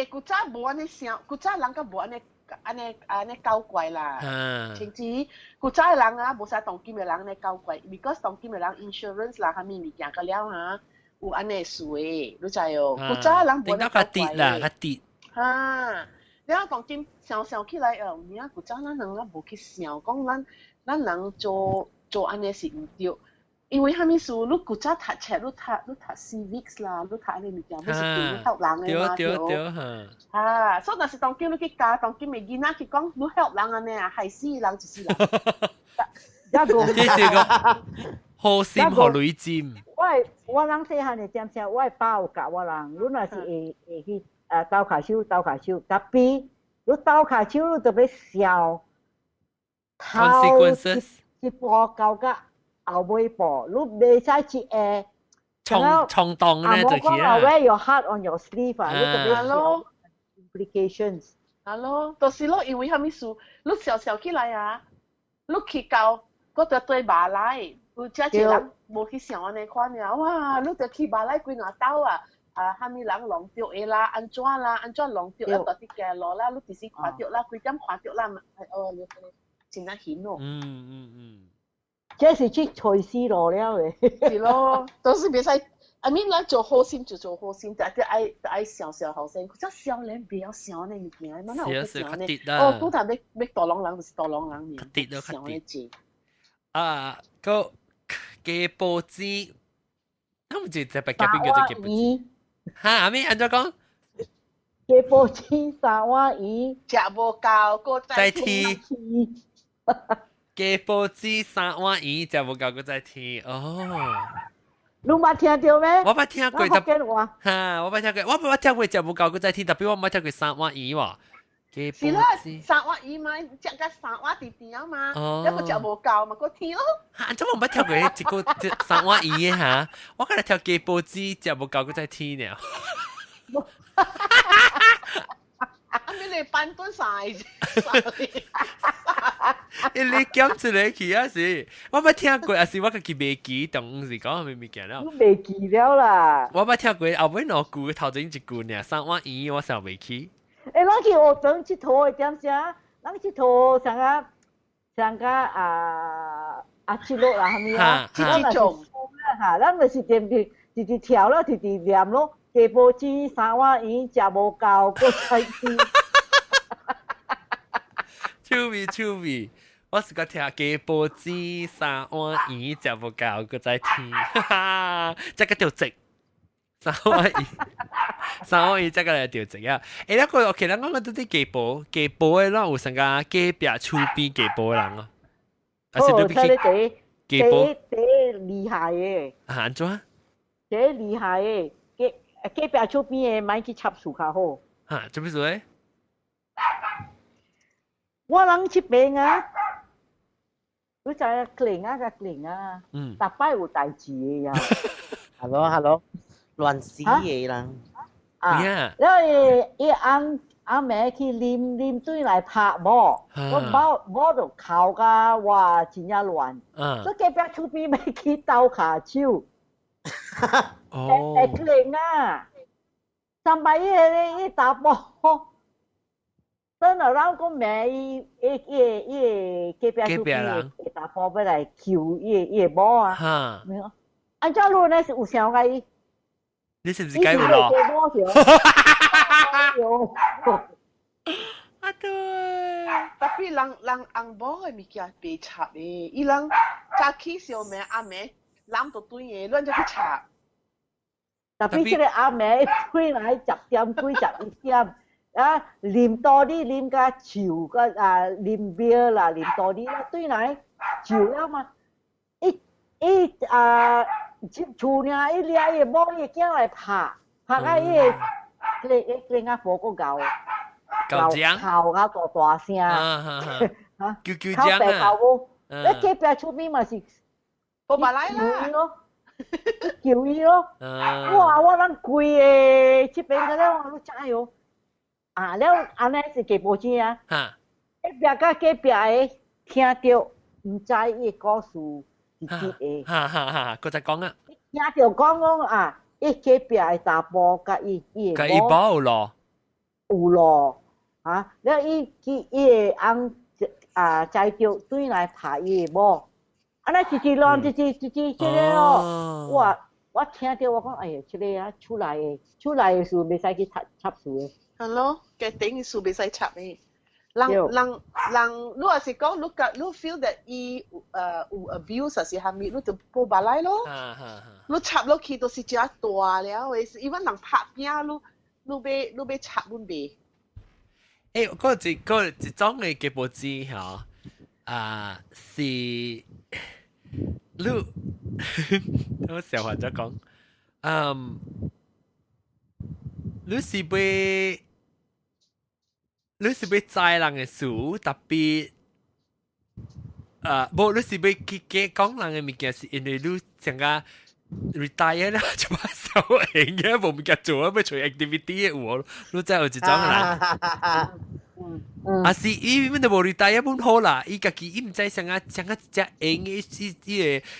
Speaker 5: 古早無安尼想，古早人個無安尼。安尼搞怪啦。甚至古早嘅人啊，無啥當今嘅人安尼搞怪 ，because 當今嘅人 insurance 啦，蝦米物件個了嚇，有安尼事誒，你知哦？古早嘅人無安尼搞怪
Speaker 1: 嘅。
Speaker 5: 嚇，你啊當今想起來哦，你啊古早咱人啊無去想講咱人做安尼是毋對。因為蝦米事，你古早讀冊，你讀 civics 啦，你讀安尼物件，你是對你 help 人嘅嘛？對，所以但是當今你去教當今嘅囡仔去講，你 help 人安尼啊，害死人就是人。
Speaker 1: 這是個好心好雷尖。
Speaker 3: 我人細漢嘅點聲，我爸有教我人，你若是會去鬥下手，特別你鬥下手，你就要笑頭一步教甲。後尾步，你未使去
Speaker 1: 衝動咧，就係
Speaker 3: 啊。Wear your heart on your sleeve 啊，你特別咯 implications。
Speaker 5: 係咯，就是咯，因為蝦米事，你笑起來啊，你去教嗰個對馬來，有只一人無去想安尼款呀，哇！你就去馬來幾外島啊，蝦米人浪着嘅啦，安怎浪着，一到啲嘅路啦，你只是看着啦，幾點看着啦，哦，你真係險咯。
Speaker 3: 這是去隨思路了嘅，
Speaker 5: 是咯，都是別使。I mean， 咱做好心就做好心，但係愛笑後生，即係少年不要笑呢物件，乜嘢有笑呢？哦，都係要大浪人就是大浪人面，笑呢字。
Speaker 1: 個嘅報紙，我唔知隻白嘅邊個隻嘅報紙。嚇，阿咪安怎講？
Speaker 3: 嘅報紙沙瓦魚，
Speaker 5: 食無夠，個
Speaker 1: 再踢。嘅報紙沙瓦魚食無夠，個再踢。哦。
Speaker 3: 你捌聽到咩？
Speaker 1: 我捌聽過，嚇，我捌聽過，我聽過食無夠，個再踢，特別我捌聽過沙瓦魚喎。
Speaker 5: 是啦，沙瓦魚嘛，食個沙瓦甜甜啊嘛，一個食無夠嘛，個踢咯。
Speaker 1: 嚇，怎麼捌聽過一個沙瓦魚嘅嚇？我今日聽嘅報紙食無夠，個再踢呢。
Speaker 5: 阿咪你搬搬晒，
Speaker 1: 你講出嚟去啊是，我捌聽過，啊是我個記袂記，當時講係咪物件了？
Speaker 3: 我袂記了啦。
Speaker 1: 我捌聽過，後尾兩句頭前一句呢，三碗魚我想袂起。
Speaker 3: 誒，咱去學堂佚佗嘅點聲，咱佚佗上個七六啦，係咪啊？
Speaker 5: 這種
Speaker 3: 嚇，咱就是直跳咯，直念咯。嘅報紙三碗魚食無夠，個菜絲。
Speaker 1: 趣味，我是個聽嘅報紙三碗魚食無夠，個再聽，哈哈，即個調直，三碗魚即個嚟調直啊！誒，那個其實我覺得啲嘅報嘅啦，有成個嘅壁厝邊嘅報人啊，
Speaker 3: 還是你別去嘅報，第厲害嘅，
Speaker 1: 安怎？
Speaker 3: 第厲害嘅。隔壁厝邊嘅買去插樹較好。
Speaker 1: 嚇，做咩事？
Speaker 3: 我人這邊啊，你知啊，κλεing啊，逐擺有代誌嘅呀。
Speaker 2: Hello，亂死嘅人。
Speaker 3: 因為伊阿妹去啉水來拍某，我就哭甲哇真正亂。所以隔壁厝邊要去鬥下手。κλεing啊，上擺伊打波，真係人講名伊隔壁厝邊打波要來求伊某啊，安怎路呢是有想個伊？
Speaker 1: 你是不是改有咯？啊對，
Speaker 5: 特別人紅包嘅物件被插嘅，伊人早起小妹阿妹。攬到堆嘢，亂咗去查。
Speaker 3: 特別即個阿妹推來10點幾11點，啊啉多啲啉甲酒個啉 beer 啦，啉多啲啦，對來酒了嘛，厝呢伊掠伊某伊囝來拍啊伊個啊無個搞哭啊個大聲，
Speaker 1: 叫獎啊！
Speaker 3: 你隔壁厝邊嘛是？
Speaker 5: 我馬來啦，
Speaker 3: 叫伊咯，哇！我咱貴誒，這邊個咧，我加油啊！了，安尼是幾報紙啊？隔壁甲隔壁誒，聽到唔知伊故事是啲誒。
Speaker 1: 佢就講啊，
Speaker 3: 聽到講啊，伊隔壁誒查甫甲伊
Speaker 1: 甲伊某有咯，
Speaker 3: 有咯，啊，了伊会翁载着对来拍伊的某，啊那一浪一个咯，我听到我讲，哎呀，这个啊出来的事袂使去插事的。
Speaker 5: 係咯，嘅頂嘅事袂使插嘅。人，你話是講，你 feel that 伊有 abuse 是係咪？你就報白來咯。你插落去都是只大了嘅，因為人拍片，你要插本未？
Speaker 1: 嗰一種嘅嘅報紙嚇，是你我小話咗講，你是要知人嘅事，特別無你是要去講人嘅物件，是因為你成個 retire 啦，就把手型嘅冇物件做啊，要做 activity 嘅有，你真係有一種人。啊是，伊本就無 retire 本好啦，伊家己伊唔知成個只型，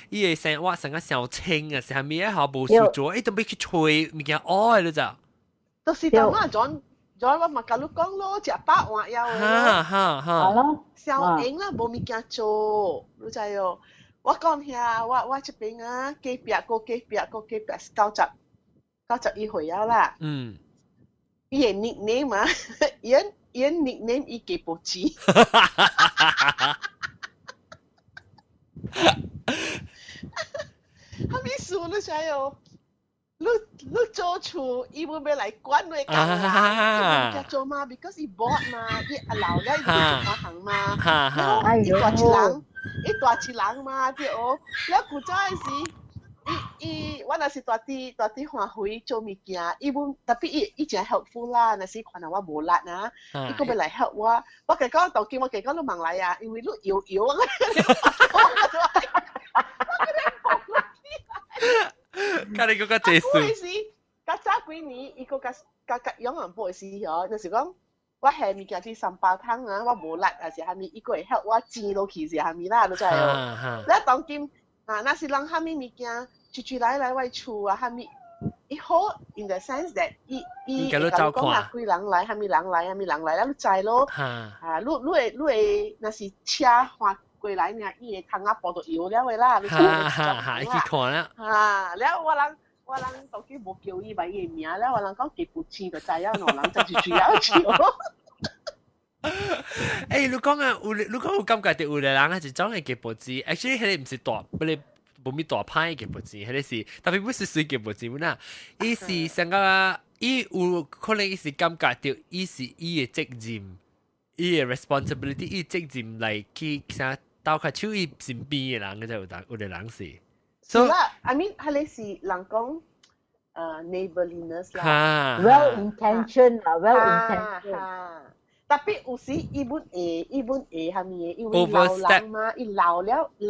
Speaker 1: 伊個生活成個小清啊，是係咪啊？好無事做，伊都要去吹物件哦，你知？
Speaker 5: 都是咁啊，John 我咪甲你講咯，食飽換腰嘅咯，小型啦，無物件做，你知哦？我講下，我這邊啊，隔壁91歲啊啦。伊嘅 nickname 啊，伊 nickname 伊嘅報紙。係咪事你知哦？你做厝，伊要來管你幹嘛？伊做嘛 ？because 伊 bored 嘛，伊老了伊做乜行嘛？然後伊大一人嘛，對哦。แล้ว古早時，伊我若是大啲歡喜做物件，伊本特別伊真 helpful 啦。若是看到我無力啊，伊個要來 help 我。我計講當見我計講你問來啊，因為你搖啊。
Speaker 1: 家你嗰個這事，
Speaker 5: 較早幾年，伊個甲養人報時嗬，就是講我係物件啲三包湯啊，我無力啊是蝦米，伊個會help我煎落去是蝦米啦，你知哦。你當今若是人蝦米物件，住來我厝啊蝦米，伊好 in the sense that 伊會講啊，幾人來，蝦米人來，你知咯。你會若是車換。過來呢，伊個湯啊煲到油了嘅啦，你去
Speaker 1: 看啦。
Speaker 5: 了我人當佢無叫伊買伊個名，了我人講幾部錢就知影咯，人就住了住。
Speaker 1: 你講啊，你講有感覺到有個人係一種嘅嘅報紙 ，actually 佢哋唔是大，不你冇咩大派嘅報紙，佢哋是特別不是水嘅報紙啦，伊是成個伊有可能伊是感覺到伊是伊嘅責任，伊嘅 responsibility， 伊責任嚟去啥？到佢手伊身邊嘅人，佢就有啲人是。
Speaker 5: 是啦 ，I mean 係你是人講neighborliness 啦。
Speaker 3: well intention 啊 ，well intention。
Speaker 5: 特別有時伊本係係咪？因為老人嘛，伊老了有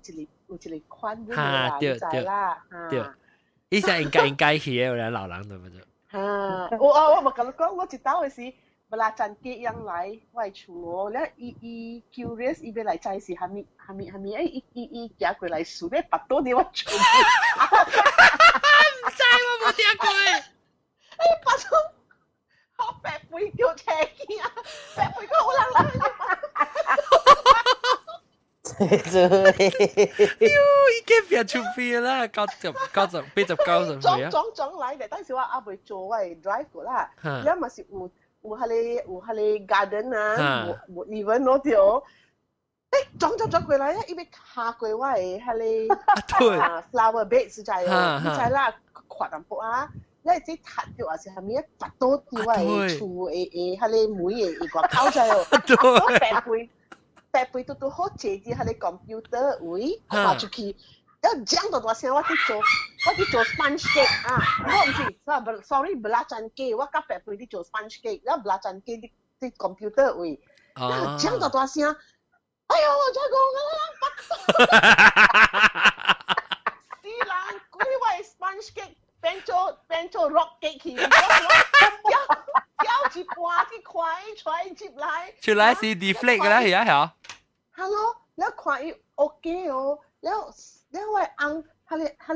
Speaker 5: 一個寬嘅啦，你知啦。
Speaker 1: 對，伊就應該去嘅，有啲老人對唔對？
Speaker 5: 我咪咁講，我一到嘅時。เวลาจันเกียงไหลไว้ชัวแล้วอี curious อีเวลาใจสิฮามิไอ้อีอยากไปไหลสูดได้ปัดตัวนี้ว่าชัว
Speaker 1: 唔知我冇聽過
Speaker 5: ไอ้ปัดตัวเขาแปะปุ๋ยเกี่ยวแทกี้อ่ะแปะปุ๋ยก็好冷
Speaker 1: 已經變出片啦，89歲啊！
Speaker 5: 裝嚟嘅，當時我阿妹做我係 drive 過啦，แล้ว咪是有迄個 garden 啊，有 even 嗰條，裝過來啊，伊要下過我嘅迄個flower bed 實在哦，你知啦，闊淡薄啊，你即踢掉還是係咪拔到啲我嘅厝迄個門嘅個口仔哦，白背都好借啲迄個 computer 位發出去。要講到大聲，我去做 sponge cake 啊！我唔是 ，sorry， belacan cake， 我甲白背啲做 sponge cake， 然後 belacan cake 啲 computer 位，要講到大聲，哎呀，我再講啦，死人，佢話 sponge cake 變做 rock cake 去，掉一半啲塊出來，
Speaker 1: 出來是 deflate 㗎啦，而家係。
Speaker 5: Hello，แล้ว看伊 OK 哦，แล้ว我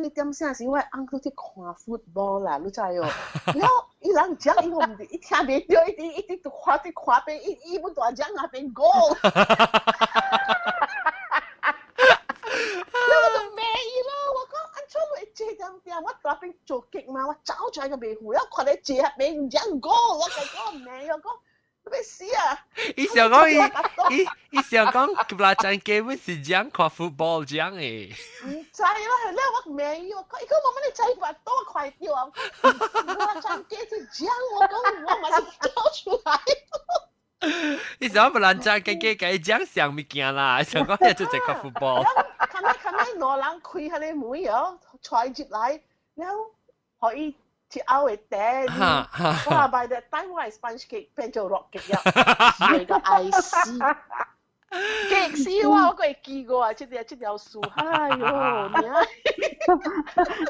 Speaker 5: 你點聲時，我 uncle 去看 football 啦，你知哦？然後伊人講，伊我唔一聽袂到，一直看邊，伊不大講那邊 goal。我就咩意咯？我講安怎會這點？我大邊做極嘛，我走出來個袂赴，我看你這邊講 goal，我講咩？我講。咩事啊？
Speaker 1: 伊想講伊想講吉拉贊基本是講看 football 講誒。
Speaker 5: 唔知啦，係咧我未有，佢冇乜你仔話多快啲啊！吉拉贊基是講，我講我咪是走出來。
Speaker 1: 伊想不然贊基佢講上物件啦，想講你做隻看 football。
Speaker 5: 看你兩人開下你門哦，踹入來，然後可以。去拗嘅頂，我話by the time 我係 sponge cake 變做 rock cake 啊，係個 IC。極少啊！我個係記過啊，這條樹，哎呦，你啊！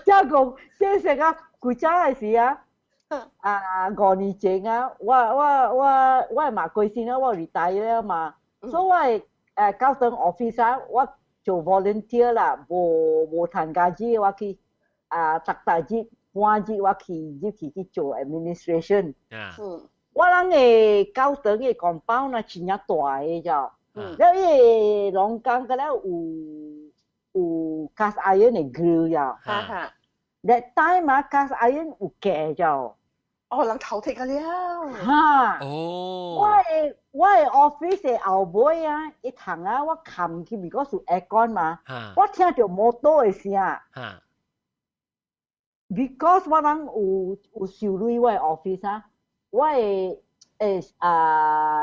Speaker 3: 即係講，即係成個古早嘅事啊！5年前啊，我係馬貴先啊，我 retire 啊嘛，所以我係高等 office 啊，我做 volunteer 啦，冇談價錢，我去特大節。半日我去做 administration， 我人嘅高等嘅compound啊，真係大嘅咋，แล้ว伊龍崗嗰咧有 cast iron 嘅 grill 呀，that time 啊 cast iron 有價咋，
Speaker 5: 哦，人頭剔㗎了，
Speaker 3: 嚇，
Speaker 1: 哦，
Speaker 3: 我嘅 office 嘅後尾啊，一行啊，我冚去如果是 aircon 嘛，我聽到摩托嘅聲。because 我人有收入我 office 啊，我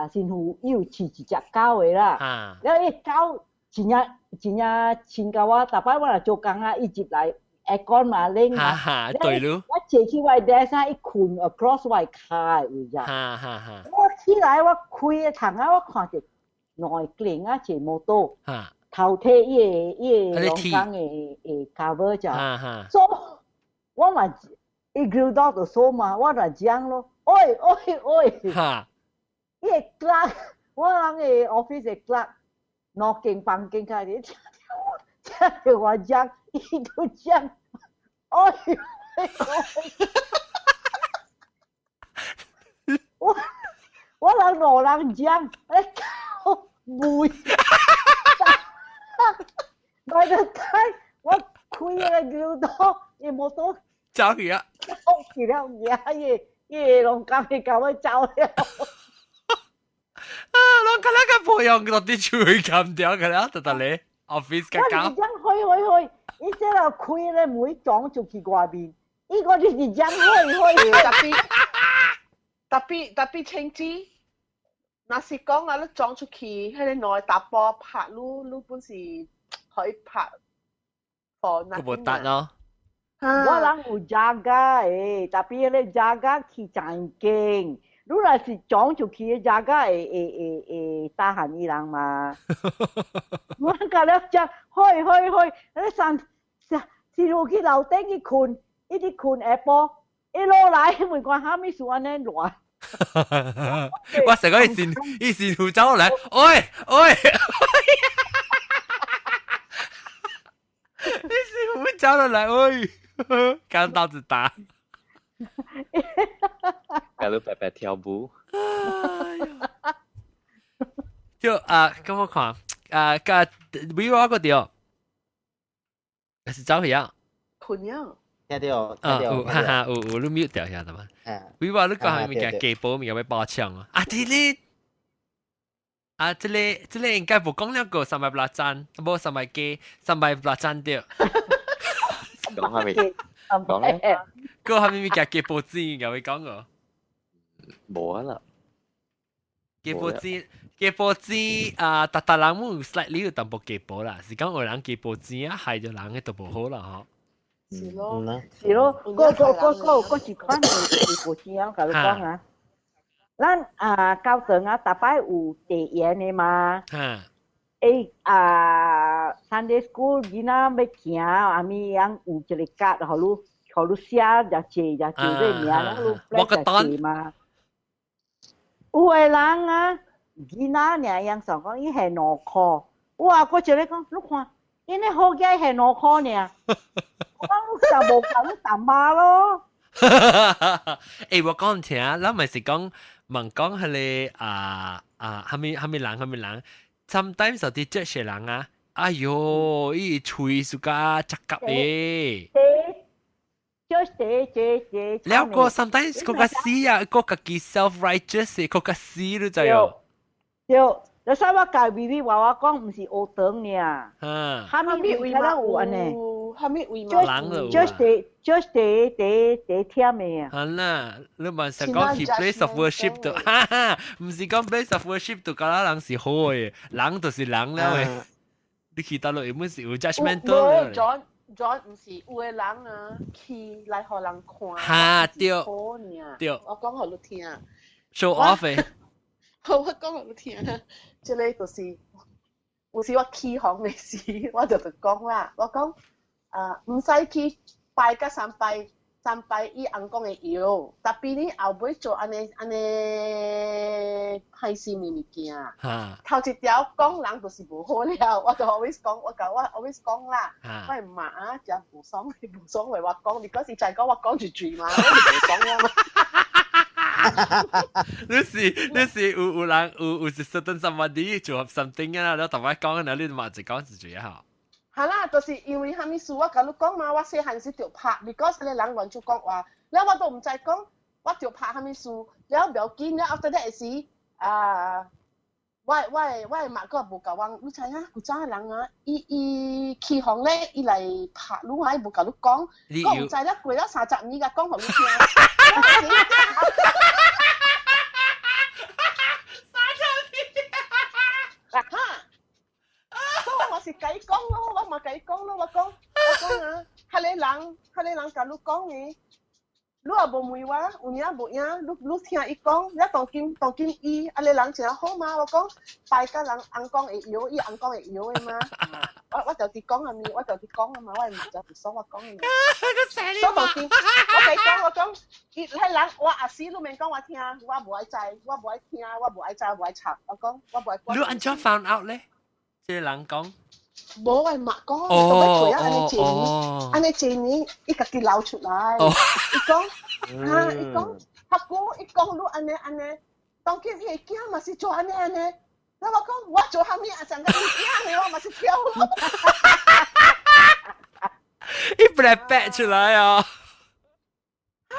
Speaker 3: 先有飼一隻狗的啦，然後伊狗真正親到我，逐擺我來做工啊，伊入來會講嘛拎嘛，
Speaker 1: 對咯，
Speaker 3: 我坐去我 desk 啊，伊困 across 我腳有咋，我起來我開個窗啊，我看到內鏡啊，坐摩托，頭睇伊個龍崗的 cover 咋，我嘛一 grill 到就說嘛，我就講咯，喂，伊個 clerk， 我人個 office 個 clerk， 攞鏡房鏡開啲，聽到我講，伊就講，我人攞人講，妹，by the time 我開個 grill 到，伊冇到。
Speaker 1: 走去啊！
Speaker 3: 屋企了嘢，嘢龍崗嘅狗去走了。
Speaker 1: 龍崗那個培養到啲處會咁掉嘅啦，得你 office 嘅狗。
Speaker 3: 我係去，伊即係開咧門撞出去外邊，伊個就是這樣
Speaker 5: 特別清知，那是講啊，你撞出去，喺你內搭波拍擼本是可以拍放那。
Speaker 1: 個冇得咯。
Speaker 3: 我人有 jaga 誒，tapi 咧 jaga 去真勁。如果是撞出去 jaga 會打閒伊人嘛。我講咧講，去，你上是落去樓頂去困，一直困下晡，一落來問我蝦米事安尼亂。
Speaker 1: 我成個一時條走嚟，喂！你是會走落嚟，喂！看刀子打，
Speaker 6: 搞到白白跳舞。
Speaker 1: 就咁我看個微博嗰條，是走去啊？
Speaker 5: 困呀！
Speaker 2: 聽到，
Speaker 1: 有你 mute 掉下得嘛？微博你講係咪嘅機保咪有咩爆槍啊？這個應該冇講了個三百八贊，冇三百幾，300八贊掉。
Speaker 6: 講下未？講咧，
Speaker 1: 個係咪嘅報紙有冇講過？
Speaker 6: 冇啊啦。
Speaker 1: 嘅報紙啊，特人冇 slightly 有淡薄嘅報啦，是講有人嘅報紙啊，害咗人嘅都冇好啦嗬。
Speaker 5: 是咯，
Speaker 3: 嗰時款嘅報紙啊，甲你講啊，咱高等啊，逐擺有地緣嘅嘛。Sunday school 囡仔要行，阿咪樣有一個格，互你寫日字你名，我個字嘛。有個人啊，囡仔爾樣上講，伊係腦殼，哇！我就咧講，你看，因为好嘅係攞科呢，我就冇講你大媽咯。
Speaker 1: 誒，我講聽，咱咪是講問講係個係咪人，sometimes 有啲即係人啊，哎喲，伊喙สุกาจักกับ誒。แล้วก็ sometimes ก็กะซีอ่ะก็กะกี self righteous ก็กะซีรู้จักอยู่
Speaker 3: 有啥我教 BB 話我講唔是學堂呢，
Speaker 5: 哈咪位嘛有安尼，哈咪位嘛
Speaker 3: ，just 第聽咩啊？
Speaker 1: 係啦，你問實講去 place of worship 度，哈哈，唔是講 place of worship 度，嗰人是好嘅，人就是人啦喂，你去到落有冇是有 judgmental
Speaker 5: 咧？John 唔是有嘅人啊，去來互人看，
Speaker 1: 嚇對，
Speaker 5: 我講互你聽
Speaker 1: ，show off 嘅。
Speaker 5: 我講互你聽，即個就是有時我起行嘅時，我就講啦，我講唔使去拜甲三拜伊翁講嘅藥，特別你後尾做安尼歹勢物件，頭一條講人就是無好了，我就 always 講，我 always 講啦，我係罵啊，就無所謂我講，如果是就係講我講住嘴嘛，我就講啦嘛。
Speaker 1: 你是有人有 certain somebody 做 something 啊，然後同我講啊，你嘛就講一句啊。
Speaker 5: 係啦，就是因為蝦米事我甲你講嘛，我細漢時就拍 ，because 你人亂就講話，然後我都唔知講，我就拍蝦米事，然後唔要緊，然後 after that 時我媽個無甲我，你知影古早人啊，伊起航咧，伊嚟拍你還無甲你講，我唔知咧過咗30年嘅講互你聽。我是甲伊講咯，我嘛甲伊講咯，我講啊，迄個人甲你講嘅，你也無問我，有影無影，你聽伊講，你當今伊，迄個人真好嘛？我講拜甲人翁講會搖，伊翁講會搖嘅嘛。我就啲講啊咪，我就啲講啊嘛，我係唔就所我講嘅。所當今，我講，伊迄人我阿死都免講我聽，我無愛知，我無愛聽，我無愛知，無愛插，我講我無愛講。
Speaker 1: 你安怎 found out 咧？即係人講。
Speaker 5: 無係默講，做乜做啊？安尼一年，伊家己流出來。伊講，伊講，阿哥，伊講你安尼，當今伊個囝嘛是做安尼。然後我講，我做蝦米啊？成個伊囝呢，我嘛是跳咯。
Speaker 1: 伊本來掰出來啊！
Speaker 5: 你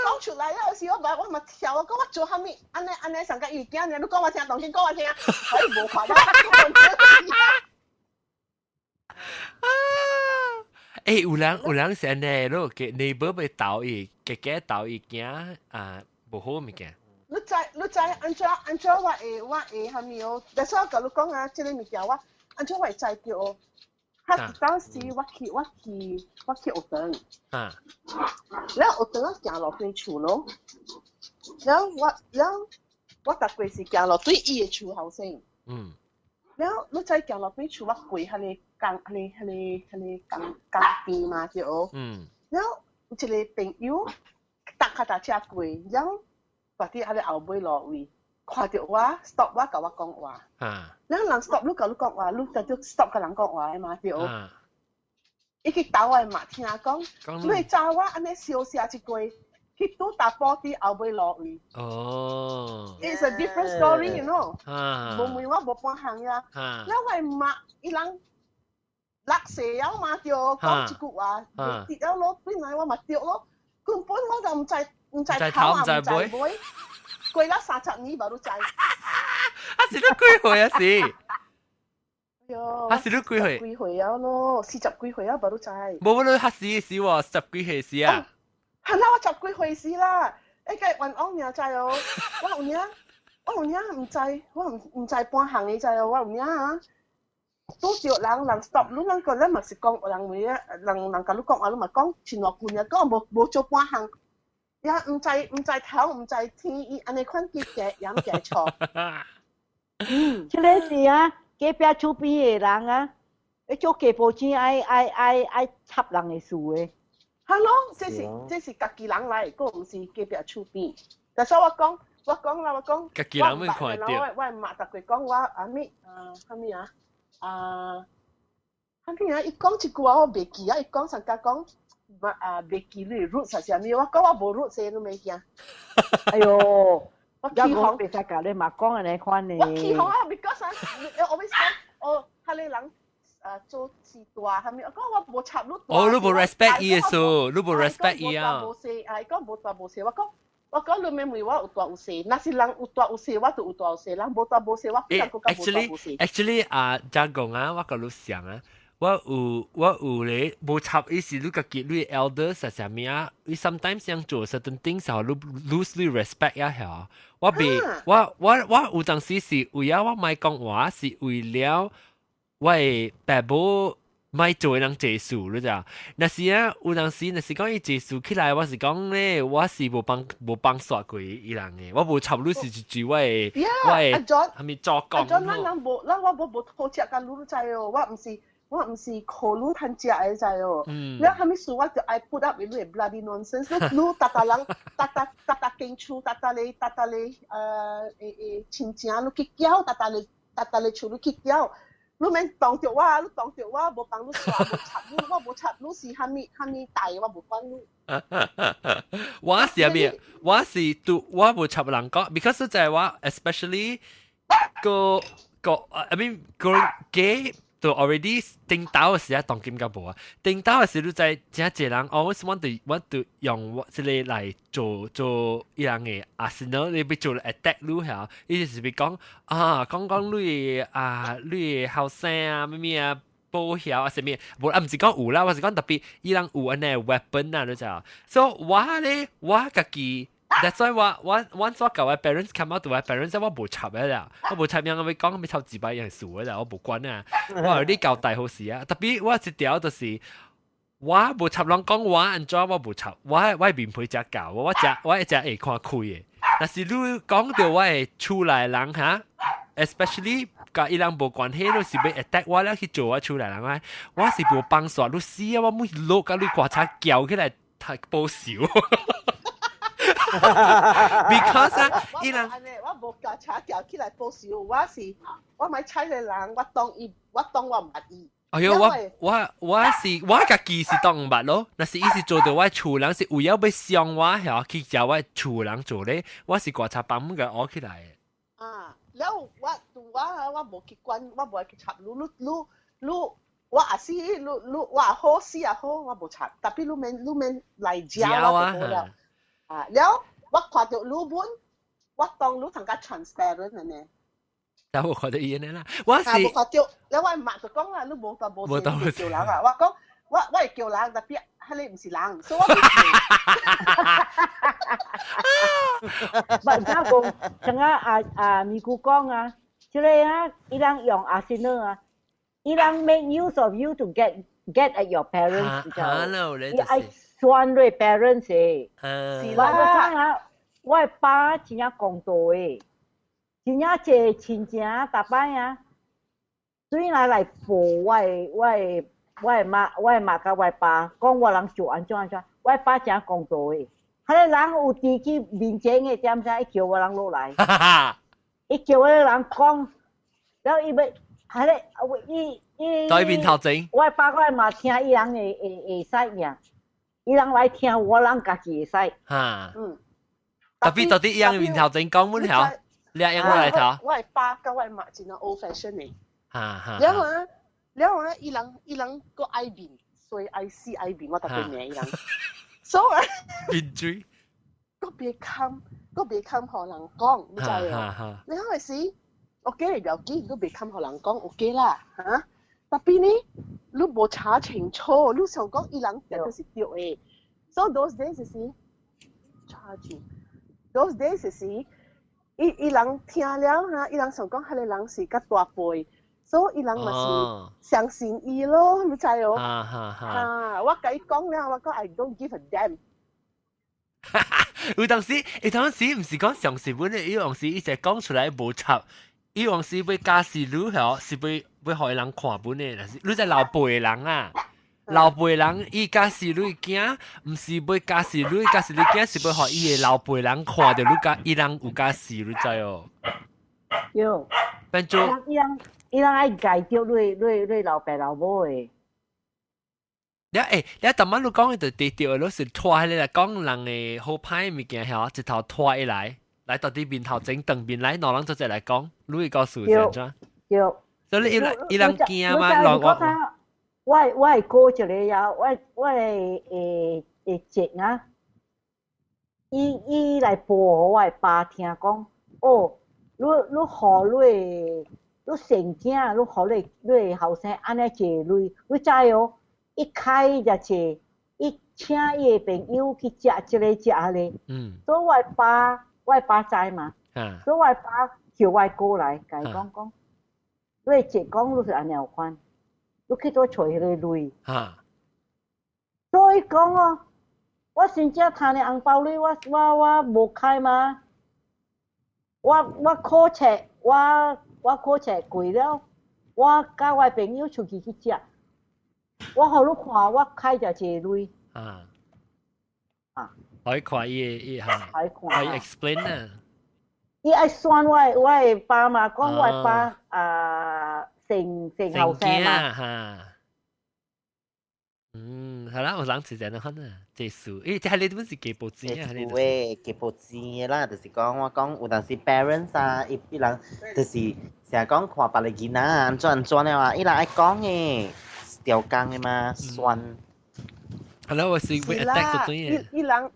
Speaker 5: 講出來有時我嘛跳，我講我做蝦米？安尼成個伊個囝呢？你講我聽，當今講我聽，可以無看到。
Speaker 1: 誒，有人是安尼咯，嘅 neighbor 被鬥伊，嘅鬥伊驚無好物件。
Speaker 5: 你知安怎我會蝦米哦？但係我甲你講啊，即個物件我安怎我會知叫？嚇！當時我去學堂，然後學堂行落對厝咯，然後我逐個是行落對伊個厝後先。然後你知行落對厝，我跪迄個鋼邊嘛對哦。然後有一個朋友搭車過，然後嗰啲喺你後尾落位，看到我 stop 我甲我講話。然後人 stop 你甲你講話，你就 stop 甲人講話嘛對哦。伊去鬥我嘛聽講，你查我安尼小一過，去拄搭波啲後尾落位。It's a different story, you know。無問我無半項呀，然後我罵伊人。落蛇了嘛對，講一句話，跌咗落邊來我咪跌咯，根本我就唔知頭啊，唔知尾，過咗30年冇都知。
Speaker 1: 是你幾歲啊是？是你幾歲？
Speaker 5: 幾歲啊咯，40幾歲啊冇都知。
Speaker 1: 冇你嚇死死喎，10幾歲時啊？
Speaker 5: 係啦，我10幾歲時啦，一個運安你知哦，我有影唔知，我唔知半項你知哦，我有影啊。都叫人 stop， 你人個咧咪是講人會啊，人甲你講話，你咪講前落半日，講無做半項，也唔知頭，唔知天，伊安尼款結嘅，也唔記錯。
Speaker 3: 即個是啊，隔壁厝邊嘅人啊，你做家婆錢愛插人嘅事嘅。
Speaker 5: 係咯，這是家己人嚟，個唔是隔壁厝邊。但所以我講啦，
Speaker 1: 家己人咪看到。
Speaker 5: 我媽逐個講我阿咪蝦米啊？邊啊？伊講一句我袂記啊，伊講成家講，袂記你 root 係啥物？我講我無 root 先都未驚。
Speaker 3: 哎呦，
Speaker 5: 我起行
Speaker 3: 別使教你嘛講安尼款呢。
Speaker 5: 我起行啊，because 我咪講，佢哋人做事大，係咪？我講我無插你。
Speaker 1: 哦，你無 respect 伊嘅數，你無 respect 伊啊。
Speaker 5: 無勢，講無大無勢，我講你明明我有大有勢，若是人有大有勢，我就有大有勢；人無大無勢，我邊個講無大無勢
Speaker 1: ？Actually 怎講啊？我講你想啊。我有咧，無插意思，你家己你 elder 係啥物啊？你 sometimes 想做 certain things 後，你 loosely respect 啊嚇。我別我有當時是為了我咪講話，是為了我嘅爸母咪做人借數，你知啊？那是啊，有當時那是講伊借數起來，我是講咧，我是無幫刷過伊人嘅，我無插你是一句我嘅係咪作講？
Speaker 5: 咱我無好食甲你知哦，我唔是靠你趁食嘅知哦。你係咪說我就愛 put up 你嘅 bloody nonsense？你搭人搭間厝，搭你親情，你去叫搭你厝，你去叫。你免當着我，你當着我無幫你刷，無插你，我無插你是蝦米大，我無管你。
Speaker 1: 我是啊咩？我是對我無插人講 ，because 就係我 especially 個 I mean 個 gay 就 already 頂到嘅時候當金甲無啊，頂到嘅時你在真係人 always want to 用我即係嚟做一樣嘅 arsenal， 你要做 attack 你嚇，意思是咪講你後生啊咩啊保險啊什麼，無唔是講有啦，我是講特別伊人有安尼 weapon 啊，你知啊，所以我家己。That's why 我教我 parents come out to my parents， 我無插嘅啦，我無插樣我咪講咪插200樣數嘅啦，我無管啊，我有啲交代好事啊，特別我一條就是我無插人講我安怎我無插，我面皮只教我只會看開嘅，但是你講到我係厝內人嚇 ，especially 甲伊人無關係，你是要 attack 我了去做我厝內人啊，我是無幫煞你死啊，我每落甲你掛叉叫起來太報仇。Because 啊，伊人
Speaker 5: 我無架車叫起來報仇，我咪猜你人，我當我唔捌伊。
Speaker 1: 哎呦，我家己是當唔捌咯，但是伊是做到我厝人是為了要傷我嚇，去教我厝人做咧，我是觀察幫咁個學起來嘅。
Speaker 5: 啊，แล้ว我無去管，我無去插你，我也是你我好死也好，我無插，特別你免來教我就好了。啊，แล้ว我看到你本，我當你更加 transparent 嘅呢。
Speaker 1: 但我看到伊呢啦，我是。
Speaker 5: 我看到，แล้ว我媽就講啦，你無叫人啊，我講我係叫人，特別係你唔是人，所以我唔
Speaker 3: 係。唔啱講，像咪姑講啊，即係啊，伊人用arsenal啊，伊人 make use of you to get at your parents，你知道？算對 parents 誒，是啦。我講啊，我係爸真正公道誒，真正濟親情逐擺啊，雖然來報我係媽甲我爸講我人做安怎，我係爸真公道誒。迄個人有地去面前嘅點啥，伊叫我人落來，伊叫我人講，然後伊要，迄個伊
Speaker 1: 對面頭前，
Speaker 3: 我係爸我係媽聽伊人會使贏。伊人來聽我人家己會使。
Speaker 1: 哈。特別伊人面頭前講滿條，你樣我來頭。
Speaker 5: 我係爸甲我係媽真係 old fashion 嘅。
Speaker 1: 哈。
Speaker 5: แล้ว啊，伊人個愛面，所以愛死愛面，我特別名伊人。所以。
Speaker 1: 面嘴。
Speaker 5: 個別冚互人講，你知喎？你開始，OK 嚟就幾，個別冚互人講 OK 啦，嚇。特別呢，你無查清楚，你想講伊人絕對是對嘅。So those days 是 charging， those days 是伊人聽了嚇，伊人想講迄個人是較大輩，所以伊人咪是相信伊咯，你知喎？我甲伊講了，我講 I don't give a damn。
Speaker 1: 有當時唔是講相信本嘅，有當時伊就講出來無插。伊往時要假使你嗬，是要互人看本嘅，但是你在老輩嘅人啊，老輩人伊假使你驚，唔是要假使你驚，是要互伊嘅老輩人看到你伊人有假使，你知哦？
Speaker 3: 有。
Speaker 1: 變做
Speaker 3: 伊人愛介紹你老爸老母嘅。
Speaker 1: 你特晚你講嘅就掉落是拖起嚟講人嘅好歹物件嚇，一頭拖起來，來到啲面頭整凳面來，攞人做隻嚟講，你會告訴人咋？
Speaker 3: 有。
Speaker 1: 所以伊人驚嘛，
Speaker 3: 攞我係過一個呀，我係節啊，伊來報我係爸聽講，哦，你好你成囝，你好你後生安尼坐累，你知哦？一開就坐，一請伊個朋友去食一個食咧，所以我係爸知嘛，所以我係爸叫我過來，甲伊講，你節講你是安尼有款。你去做找迄個類，所以講哦，我真正賺的紅包裡，我無開嘛，我考冊，我考冊過了，我甲我朋友出去食，我互你看，我開咗一個類，
Speaker 1: 可以看伊嚇，可以 explain 啊，
Speaker 3: 伊愛算我的爸嘛，講我的爸成後生嘛，
Speaker 1: 係啦，有人是這樣看啊，這數，即係你點是幾報紙啊？
Speaker 2: 幾報紙啦，就是講我講有陣時 parents 啊，伊人就是成日講看別個囡仔安怎了啊，伊人愛講嘅，調工嘅嘛，算。
Speaker 1: 係啦，我是會 attack 到對
Speaker 5: 嘅。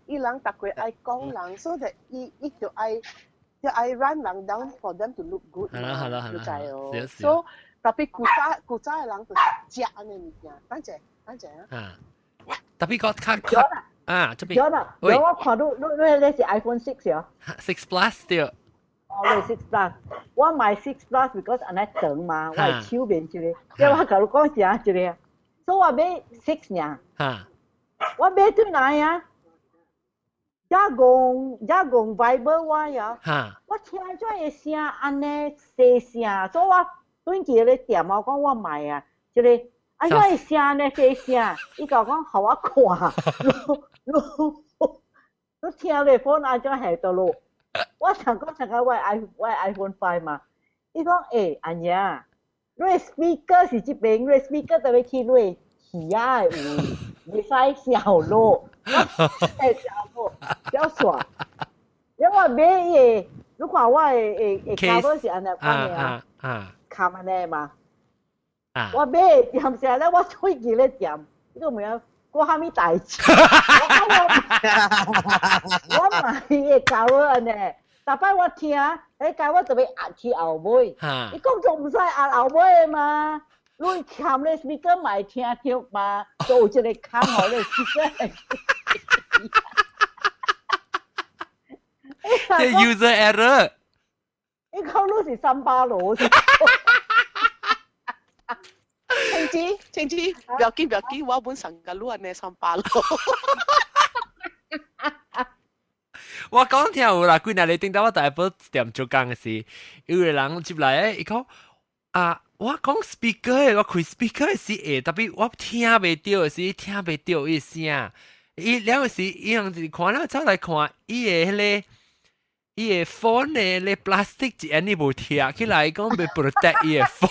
Speaker 5: 伊人大概愛講人，所以伊就愛 run 人 down for them to look good。係
Speaker 1: 啦，
Speaker 5: 就係哦。所以特別古早嘅人就是食安尼物件，等陣啊。
Speaker 1: 特別講卡這邊。
Speaker 3: 有我看到你是 iPhone 6啊
Speaker 1: ？6 Plus 對。
Speaker 3: 哦，你6 Plus， 我買6 Plus because 安尼長嘛，我係手邊一個，因為我甲你講啥一個，所以我買6爾。我買對哪呀？加工 Viber 我呀，我聽咗個聲安尼細聲，所以我轉去個店我講我買啊，一個。啊！我係聲咧細聲，伊甲我講，互我看，你聽你風安怎係到咯？我想講我係 iPhone 5嘛，伊講安呀，你 speaker 是這邊，你 speaker 特別去你耳啊有，袂使小咯，小咯，小耍。因為買伊，你看我誒 cover 是安尼款嘅啊，冚安尼嘛。我買店時咧，我出去咧店，呢個咩啊？我蝦米大事？我買嘅教啊呢，但係我聽，教我特別壓起後尾，你講仲唔使壓後尾嘛？你冚咧 speaker 買聽聽嘛，做一個冚好咧 speaker。
Speaker 1: 這 user error。
Speaker 3: 你講你是380咯。
Speaker 5: 青子，不要緊，我本身個路安尼380咯。
Speaker 1: 我講聽有啦，幾日你聽到我第一波店做工嘅時，有個人接來，伊講我講 speaker 我開 speaker 是特別我聽袂到是聽袂到伊聲，伊了時伊樣子看了走來看伊個迄個。伊個 phone 咧，咧 plastic 一安尼無貼起來，講要 protect 伊個 phone。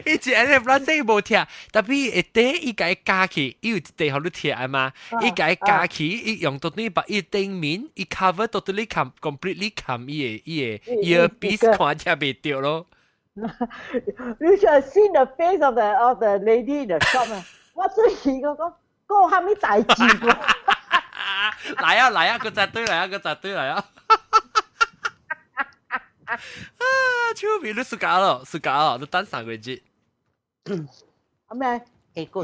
Speaker 1: 伊一安尼 plastic 無貼，特別一底伊甲伊加起，伊有一底互你貼啊嘛，伊甲伊加起，伊用到你把伊頂面，伊 cover totally completely 冚伊個 earpiece 看聽袂到咯。
Speaker 3: You should have seen the face of the lady in the shop 啊！我最喜講蝦米大字喎。
Speaker 1: 嚟啊！個紮堆嚟啊！超面都暑假咯，都等3個月。
Speaker 3: 咩？我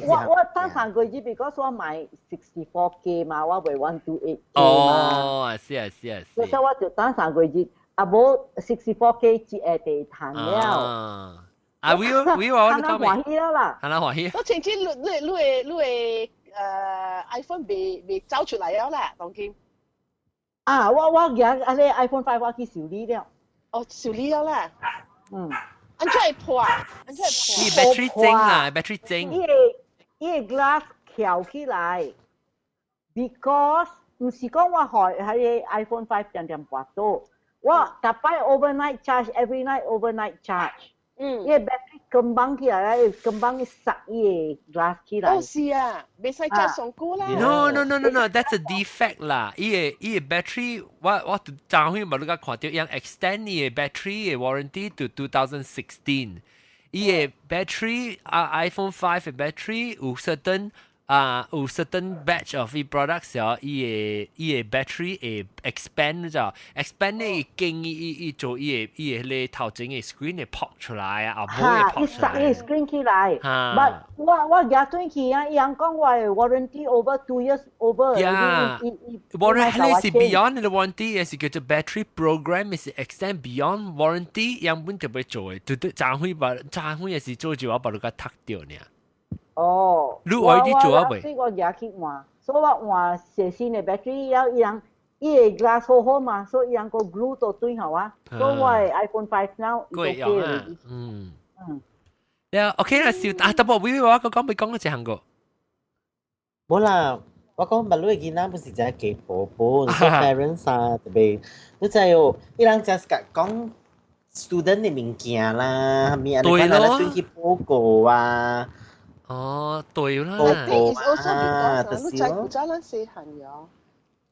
Speaker 3: 等3個月 because 我買64K 嘛，我袂128K 嘛。
Speaker 1: 哦，係。
Speaker 3: 所以我就等3個月，啊無64K 只係地攤了。
Speaker 1: 會我
Speaker 3: 呢個歡喜啦。
Speaker 1: 係啦，歡喜。
Speaker 5: 我前次你iPhone 未走出嚟了啦，當今。
Speaker 3: 我而家iPhone 5我去修理了。
Speaker 5: 哦，修理了啦。安怎會破？
Speaker 1: 伊 battery 整啦，battery 整。
Speaker 3: 伊個 glass 翹起來 ，because 唔是講我喺 iPhone 5點點拔到，我特擺 overnight charge，every night overnight charge。伊 battery kembang起来，kembang塞伊 glass 起来。
Speaker 5: 哦是啊，未使加上高啦。
Speaker 1: No, that's a defect 啦。伊個 battery，我昨天冇你個看到，樣 extend 伊個 battery 嘅 warranty to 2016。伊個 battery iPhone 5嘅 battery 有 certain batch of products 哦，伊個 battery 會 expand 咗 ，expand 呢經伊做伊個頭前嘅 screen 會 pop 出來啊，後尾會 pop 出來。
Speaker 3: 伊 screen 起來。But 我日轉去啊，伊人講我 warranty over 2 years over。Yeah，
Speaker 1: warranty 是 beyond the warranty，係叫做 battery program，係 extend beyond warranty，樣本特別做嘅，對昨天係是做住我把你個踢掉呢。
Speaker 3: 哦，
Speaker 1: 你話啲做啊未？
Speaker 3: 所以我日去換，所以我換寫新嘅 battery，然後伊個 glass 好好嘛，所以伊人個 glue 到對好啊，所以我 iPhone 5 now
Speaker 1: 都會用啊，呀 ，OK 啦，笑啊，但係我講未講嗰隻行過，
Speaker 2: 冇啦，我講馬路嘅囡仔不是只係幾寶寶，你個 parents 啊，特別，你就係伊人只係講 student 嘅物件啦，係咪啊？
Speaker 1: 對咯，
Speaker 2: 你去報告啊。
Speaker 1: 哦，對啦。
Speaker 5: It's also because 你在古早咱細漢呀，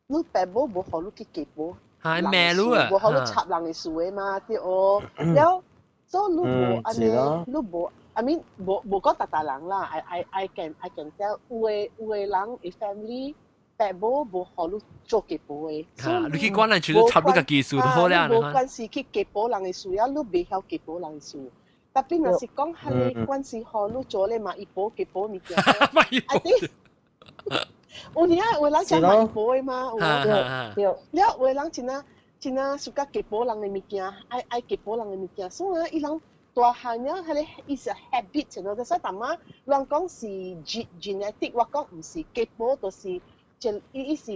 Speaker 5: 你爸母無好你去結保，
Speaker 1: 係咩路啊？
Speaker 5: 無好你插人嘅樹嘅嘛，對哦。了，所以你無安尼，你無，I mean 無講大人啦。I can tell 有嘅人嘅 family 爸母無好你做結保嘅。
Speaker 1: 嚇，你去關人處插你個技術就好啦。
Speaker 5: 無關係去結保人嘅樹呀，你未曉結保人嘅樹。特別若是講係你關係好，你做咧買一波幾波物件，
Speaker 1: 買一波。
Speaker 5: 有啲啊，有人想買一波嘅嘛，
Speaker 3: 有。
Speaker 5: 了有人真啊suka 幾波人嘅物件，愛幾波人嘅物件，所以啊，伊人大漢了，係咧伊是 habit，然後就所以淡啊，人講是 genetic， 我講唔是幾波，就是伊是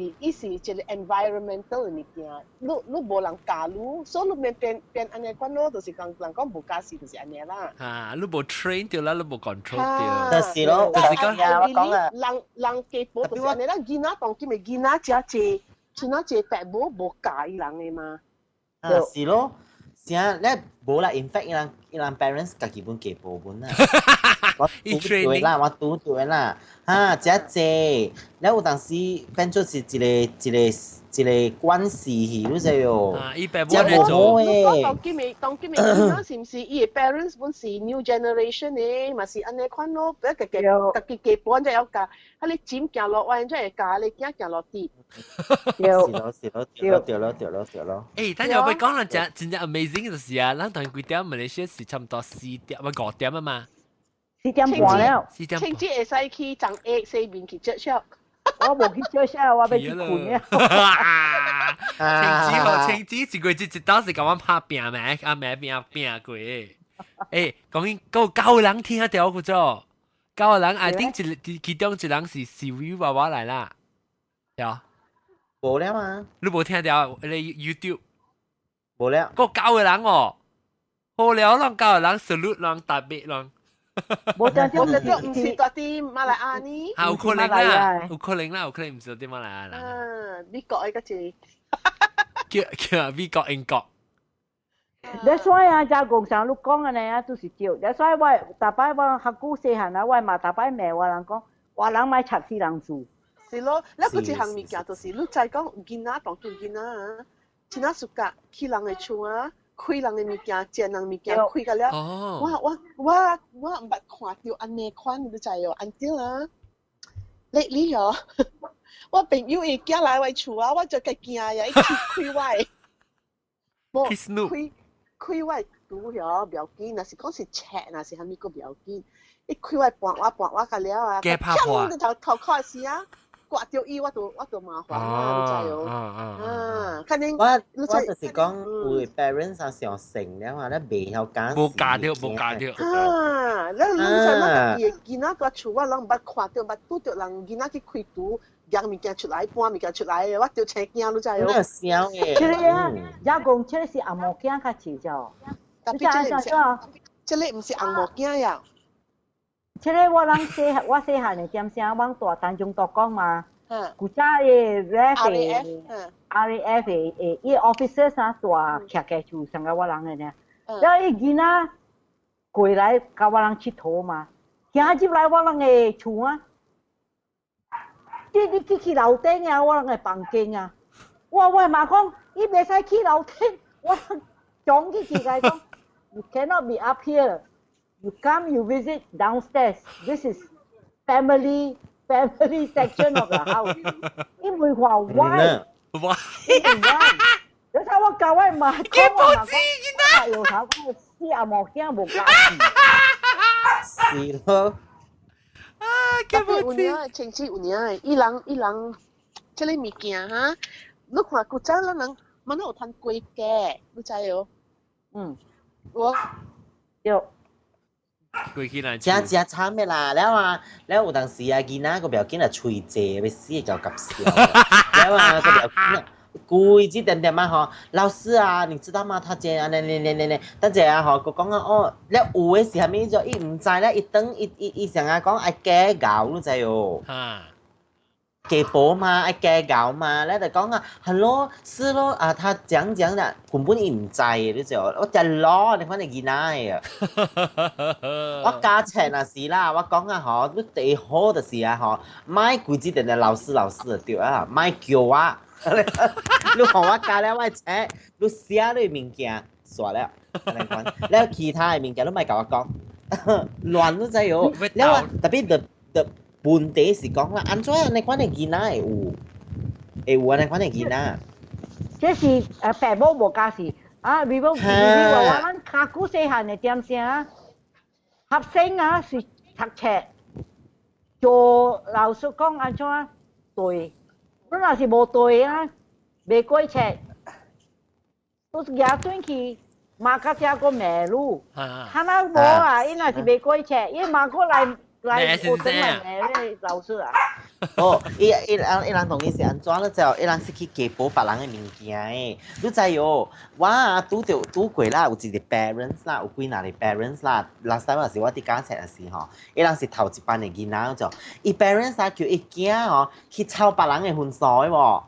Speaker 5: 一個 environmental 嘅物件，你無人教你，所以你變安尼款咯，就是人講無教示就是安尼啦。
Speaker 1: 嚇，你無 train 掉啦，你無 control
Speaker 2: 掉。
Speaker 1: 就
Speaker 2: 是咯，
Speaker 1: 就是講
Speaker 2: 我講啦，
Speaker 5: 人家保就是安尼啦，囡仔當今嘅囡仔只濟，像那濟父母無教伊人嘅嘛。
Speaker 2: 是咯，是啊，你無啦 ，in fact 伊人 parents 家己本幾保本啊。我讀對啦，我讀對啦，嚇，只濟，你有當時變做是一個關係去，你知喎？
Speaker 1: 啊，伊爸母嚟做。
Speaker 5: 你講當今嘅囡仔是唔是伊嘅 parents 本是 new generation 嘅，嘛是安尼款咯，不要家己基本就有教，啊你尖行落彎就係教，你驚行落跌。
Speaker 2: 對咯。
Speaker 1: 誒，等陣我講啦，真正 amazing 嘅就是啊，咱同幾點馬來西亞是差唔多4點，咪5點啊嘛。
Speaker 3: 4點半了。
Speaker 5: 清節會使去長 A 四面去接觸。
Speaker 3: 我冇去接觸，我要去困了。
Speaker 1: 清節一個節當時咁樣拍拼咩？啊咩拼過。誒，講9個人聽得到嗰種，9個人，I think 其中一人是 Siri 娃娃嚟啦，有。
Speaker 2: 冇了嘛？
Speaker 1: 你冇聽到你 YouTube？
Speaker 2: 冇了。
Speaker 1: 嗰9個人哦，好了，讓9個人 salute 讓特別讓。
Speaker 3: 冇聽到，
Speaker 5: 唔是嗰啲馬來亞呢？
Speaker 1: 有可能啦，有可能唔是啲馬來亞啦。
Speaker 5: 啊，美國嘅嗰隻。
Speaker 1: 叫美國英國。
Speaker 3: That's why 啊，就共產黨講嘅呢都是對。That's why 我大擺我學古細漢啊，我嘛大擺罵我人講，話人買插死人住。
Speaker 5: 是咯，你嗰一項物件就是你再講囡仔當叫囡仔啊，真係暑假去人嘅厝啊。開人嘅物件，借人物件開個了。我唔捌看到安尼款，你知哦？until 啊，你哦，我朋友伊寄來我厝啊，我就驚呀，一開我，冇開我拄咗唔要緊，若是講是赤，若是蝦米個唔要緊，一開我半我個了啊，砰！就頭開時啊。刮掉伊，我都麻煩啦，你知哦？肯定
Speaker 2: 我就是講，有 parents 啊上成了話咧，未曉揀。
Speaker 1: 冇嫁掉。
Speaker 5: 啊！你在那個囡仔個厝，我人唔捌看到，捌拄着人囡仔去開賭，揚物件出來，搬物件出來，我就青驚，你知哦？
Speaker 2: 那小嘅。
Speaker 3: 這個啊，也講這個是紅毛囝較濟咗。
Speaker 5: 特別這個唔是紅毛囝呀。
Speaker 3: 這個我細漢嘅點聲，我大單中讀講嘛，古早嘅 RAF 嘅，伊 officer 啥大徛喺厝上個我人嘅呢，然後伊囡仔过来甲我人佚佗嘛，行入来我人的厝啊，你去楼顶啊，我人的房间啊，我妈讲，伊袂使去楼顶，我讲去甲伊讲 ，You cannot be up here. You come, you visit downstairs. This is family section of the house. 因为話 why？
Speaker 1: 哇！
Speaker 3: 你睇我教我媽講，我媽講，又頭講死阿毛驚無家事。
Speaker 2: 是咯。
Speaker 1: 啊，
Speaker 5: 特別有影，親戚有影，伊人，即個物件哈，你看古早咱人，乜都有攤龜嘅，你知哦？我
Speaker 3: 有。
Speaker 2: 真慘嘅啦，你有當時啊，囡仔個表囡仔喙謝，要死就急笑。你話個表囡仔故意指點點啊嗬，老師啊，你知道嗎？他這樣呢，等陣啊嗬，佢講啊哦，你有嘅時候咩就伊唔知咧，伊等伊成日講愛假搞，你知哦。給寶嘛，愛假搞嘛，你就講啊，hello，是咯，啊，他講的，根本伊唔知，你知哦，我就攞你翻嚟見啊，我加錢啊是啦，我講啊嗬，你最好就是啊嗬，買貴啲定係老師就對啊，買叫我，你同我加了我錢，你寫你物件傻了，你講，你其他嘅物件都咪甲我講，亂都知哦，你話特別的。本地是講啦，安怎你款嘅囡仔會有安尼款嘅囡仔？
Speaker 3: 這是父母無家事啊！你話咱卡古細漢嘅點聲啊，學生啊是讀冊，做老師講安怎對，你若是無對啊，袂過冊，都是舉轉去馬甲遮個馬路，他那無啊，伊若是袂過冊，伊馬過來。來我等嚟老師啊！
Speaker 2: 哦，伊人同伊是安怎咧？就伊人是去家寶別人嘅物件誒。你知哦，我啊拄過啦，有一個 parents 啦，有幾若個 parents 啦。last time 嗰時我啲家戚嗰時吼，伊人是頭一班嘅囡仔就，伊 parents 啊叫伊囝吼去抄別人嘅婚紗喎。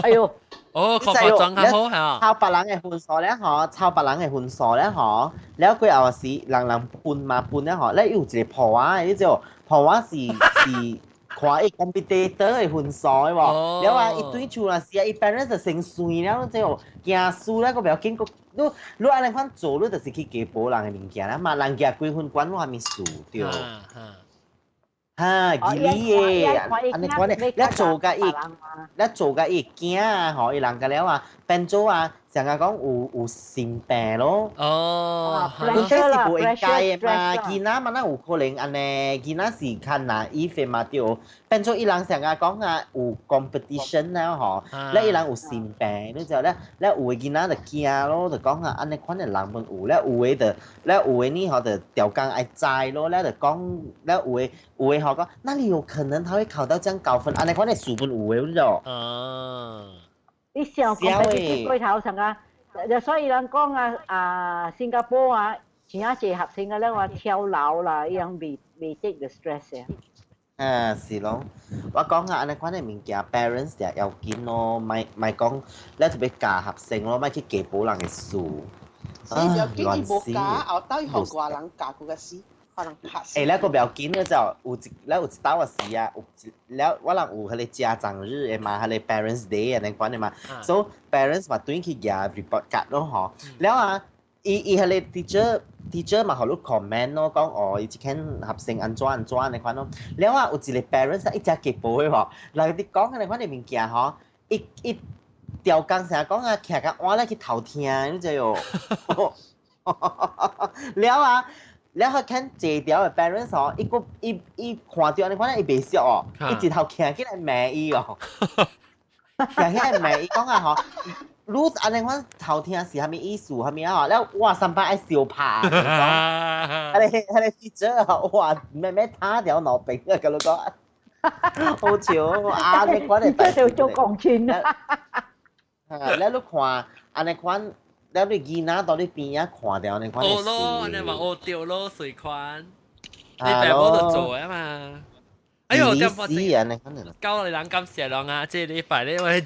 Speaker 3: 哎呦！
Speaker 1: 哦，確實裝較好係啊！
Speaker 2: 抄別人嘅婚紗咧，嗬，抄別人嘅婚紗咧，嗬，แล้ว佢又是人搬咧，嗬，咧有一個婆啊，你知道婆啊是看伊 competitor 嘅婚紗喎，แล้ว話伊對厝啦是啊，伊 parents 就成歲了，你知道，驚輸咧個表經過，你按你款做，你就是去家寶人嘅物件啦嘛，人結結婚關我還未輸對。義理嘅，安尼講咧，你做甲伊囝啊，吼，伊人甲了啊，變做啊，成日講有性病咯。
Speaker 1: 哦，
Speaker 2: 你這是無應該嘅嘛，囡仔嘛，咱有可能安尼，囡仔是較naive嘛對，變做伊人成日講啊，有 competition 啦吼，咧伊人有性病，你知道咧有嘅囡仔就驚咯，就講啊，安尼款嘅人本有，咧有嘅呢吼就條件愛知咯，咧就講咧有嘅吼講，那裡有可能他會考到這樣高分，安尼款嘅書本有嘅，你知道？
Speaker 3: 你想講嘅對頭上啊，所以人講啊，新加坡啊，真係學生嘅咧話跳樓啦，伊樣未 take the stress 啊。
Speaker 2: 是咯，我講啊，安尼款嘅物件 ，parents 就要緊咯，咪講，你特別教學生咯，咪去家寶人嘅書。
Speaker 5: 你要緊伊無教，後兜學外人教佢嘅書。
Speaker 2: 你個表緊咧就有一道嘅時啊，แล้ว我人有佢哋家長日嘅嘛，佢哋 parents day 啊，你講嘅嘛，所以 parents 嘛對佢嘅 report card 咯嗬，แล้ว啊，佢哋 teacher 嘛，佢哋 comment 咯，講哦，伊一間學生安怎你講咯，แล้ว啊，有一個 parents 一隻家寶嘅喎，嗱你講嘅你講嘅物件嗬，一條工成日講啊，徛個碗咧去偷聽，你知喎，แล้ว啊。แล้ว佢看這條嘅 parents 哦，伊看到你看伊袂熟哦，伊一頭徛起來罵伊哦，徛起來罵伊講啊吼，你安尼款偷聽是蝦米意思蝦米啊？แล้ว哇三百愛笑拍，係記者哇咩他條腦病啊，咁講，好笑啊！你款嚟，
Speaker 3: 即係做鋼圈啊！
Speaker 2: แล้ว你看安尼款。แล้ว你囡仔到你邊啊看到你看你
Speaker 1: 咯，你話我掉咯水款，你爸母度做啊嘛。哎呦，點發
Speaker 2: 生？
Speaker 1: 教你人咁寫浪啊！即係呢排呢位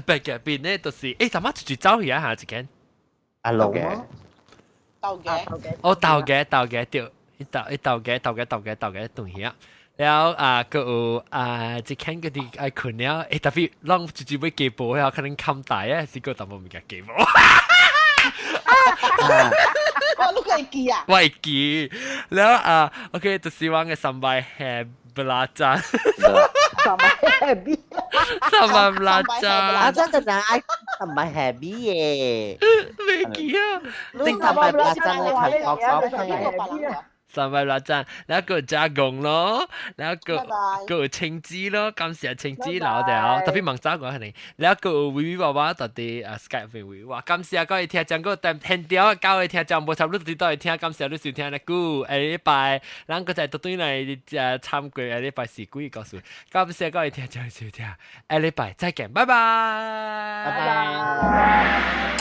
Speaker 1: 白嘅邊呢，就是誒，怎麼住走而家下一間？
Speaker 2: 阿龍啊，
Speaker 1: 豆嘅對，豆嘅東西啊。แล้วก็จะแข่งกันที่ไอ้คนเนี้ยแต่พี่ลองจู่ๆไปเก็บโบแล้ว可能คำตายสิก็ทำไม่ได้เก็บโบ
Speaker 5: ลูกไอ้กีอ่ะ
Speaker 1: ไอ้กีแล้วโอเคจะ希望嘅三百係บลาจัน
Speaker 3: 300
Speaker 1: 三百บลาจัน
Speaker 2: 啊，真的哪唔係 happy 嘅，
Speaker 1: 咩กี啊？
Speaker 2: 正300真係睇角角係。
Speaker 1: 300บาทจันแล้วก็จะกง咯แล้วก็青枝咯感謝青枝แล้วเดี๋ยว特別忙雜個係你แล้วก็วิวว่าตอนที่Skype วิวว่า感謝各位聽眾個但聽掉各位聽眾冇差唔多啲都係聽感謝你收聽那個禮拜咱個在對嚟參觀禮拜四季告訴感謝各位聽眾收聽禮拜再見拜拜
Speaker 2: 拜拜。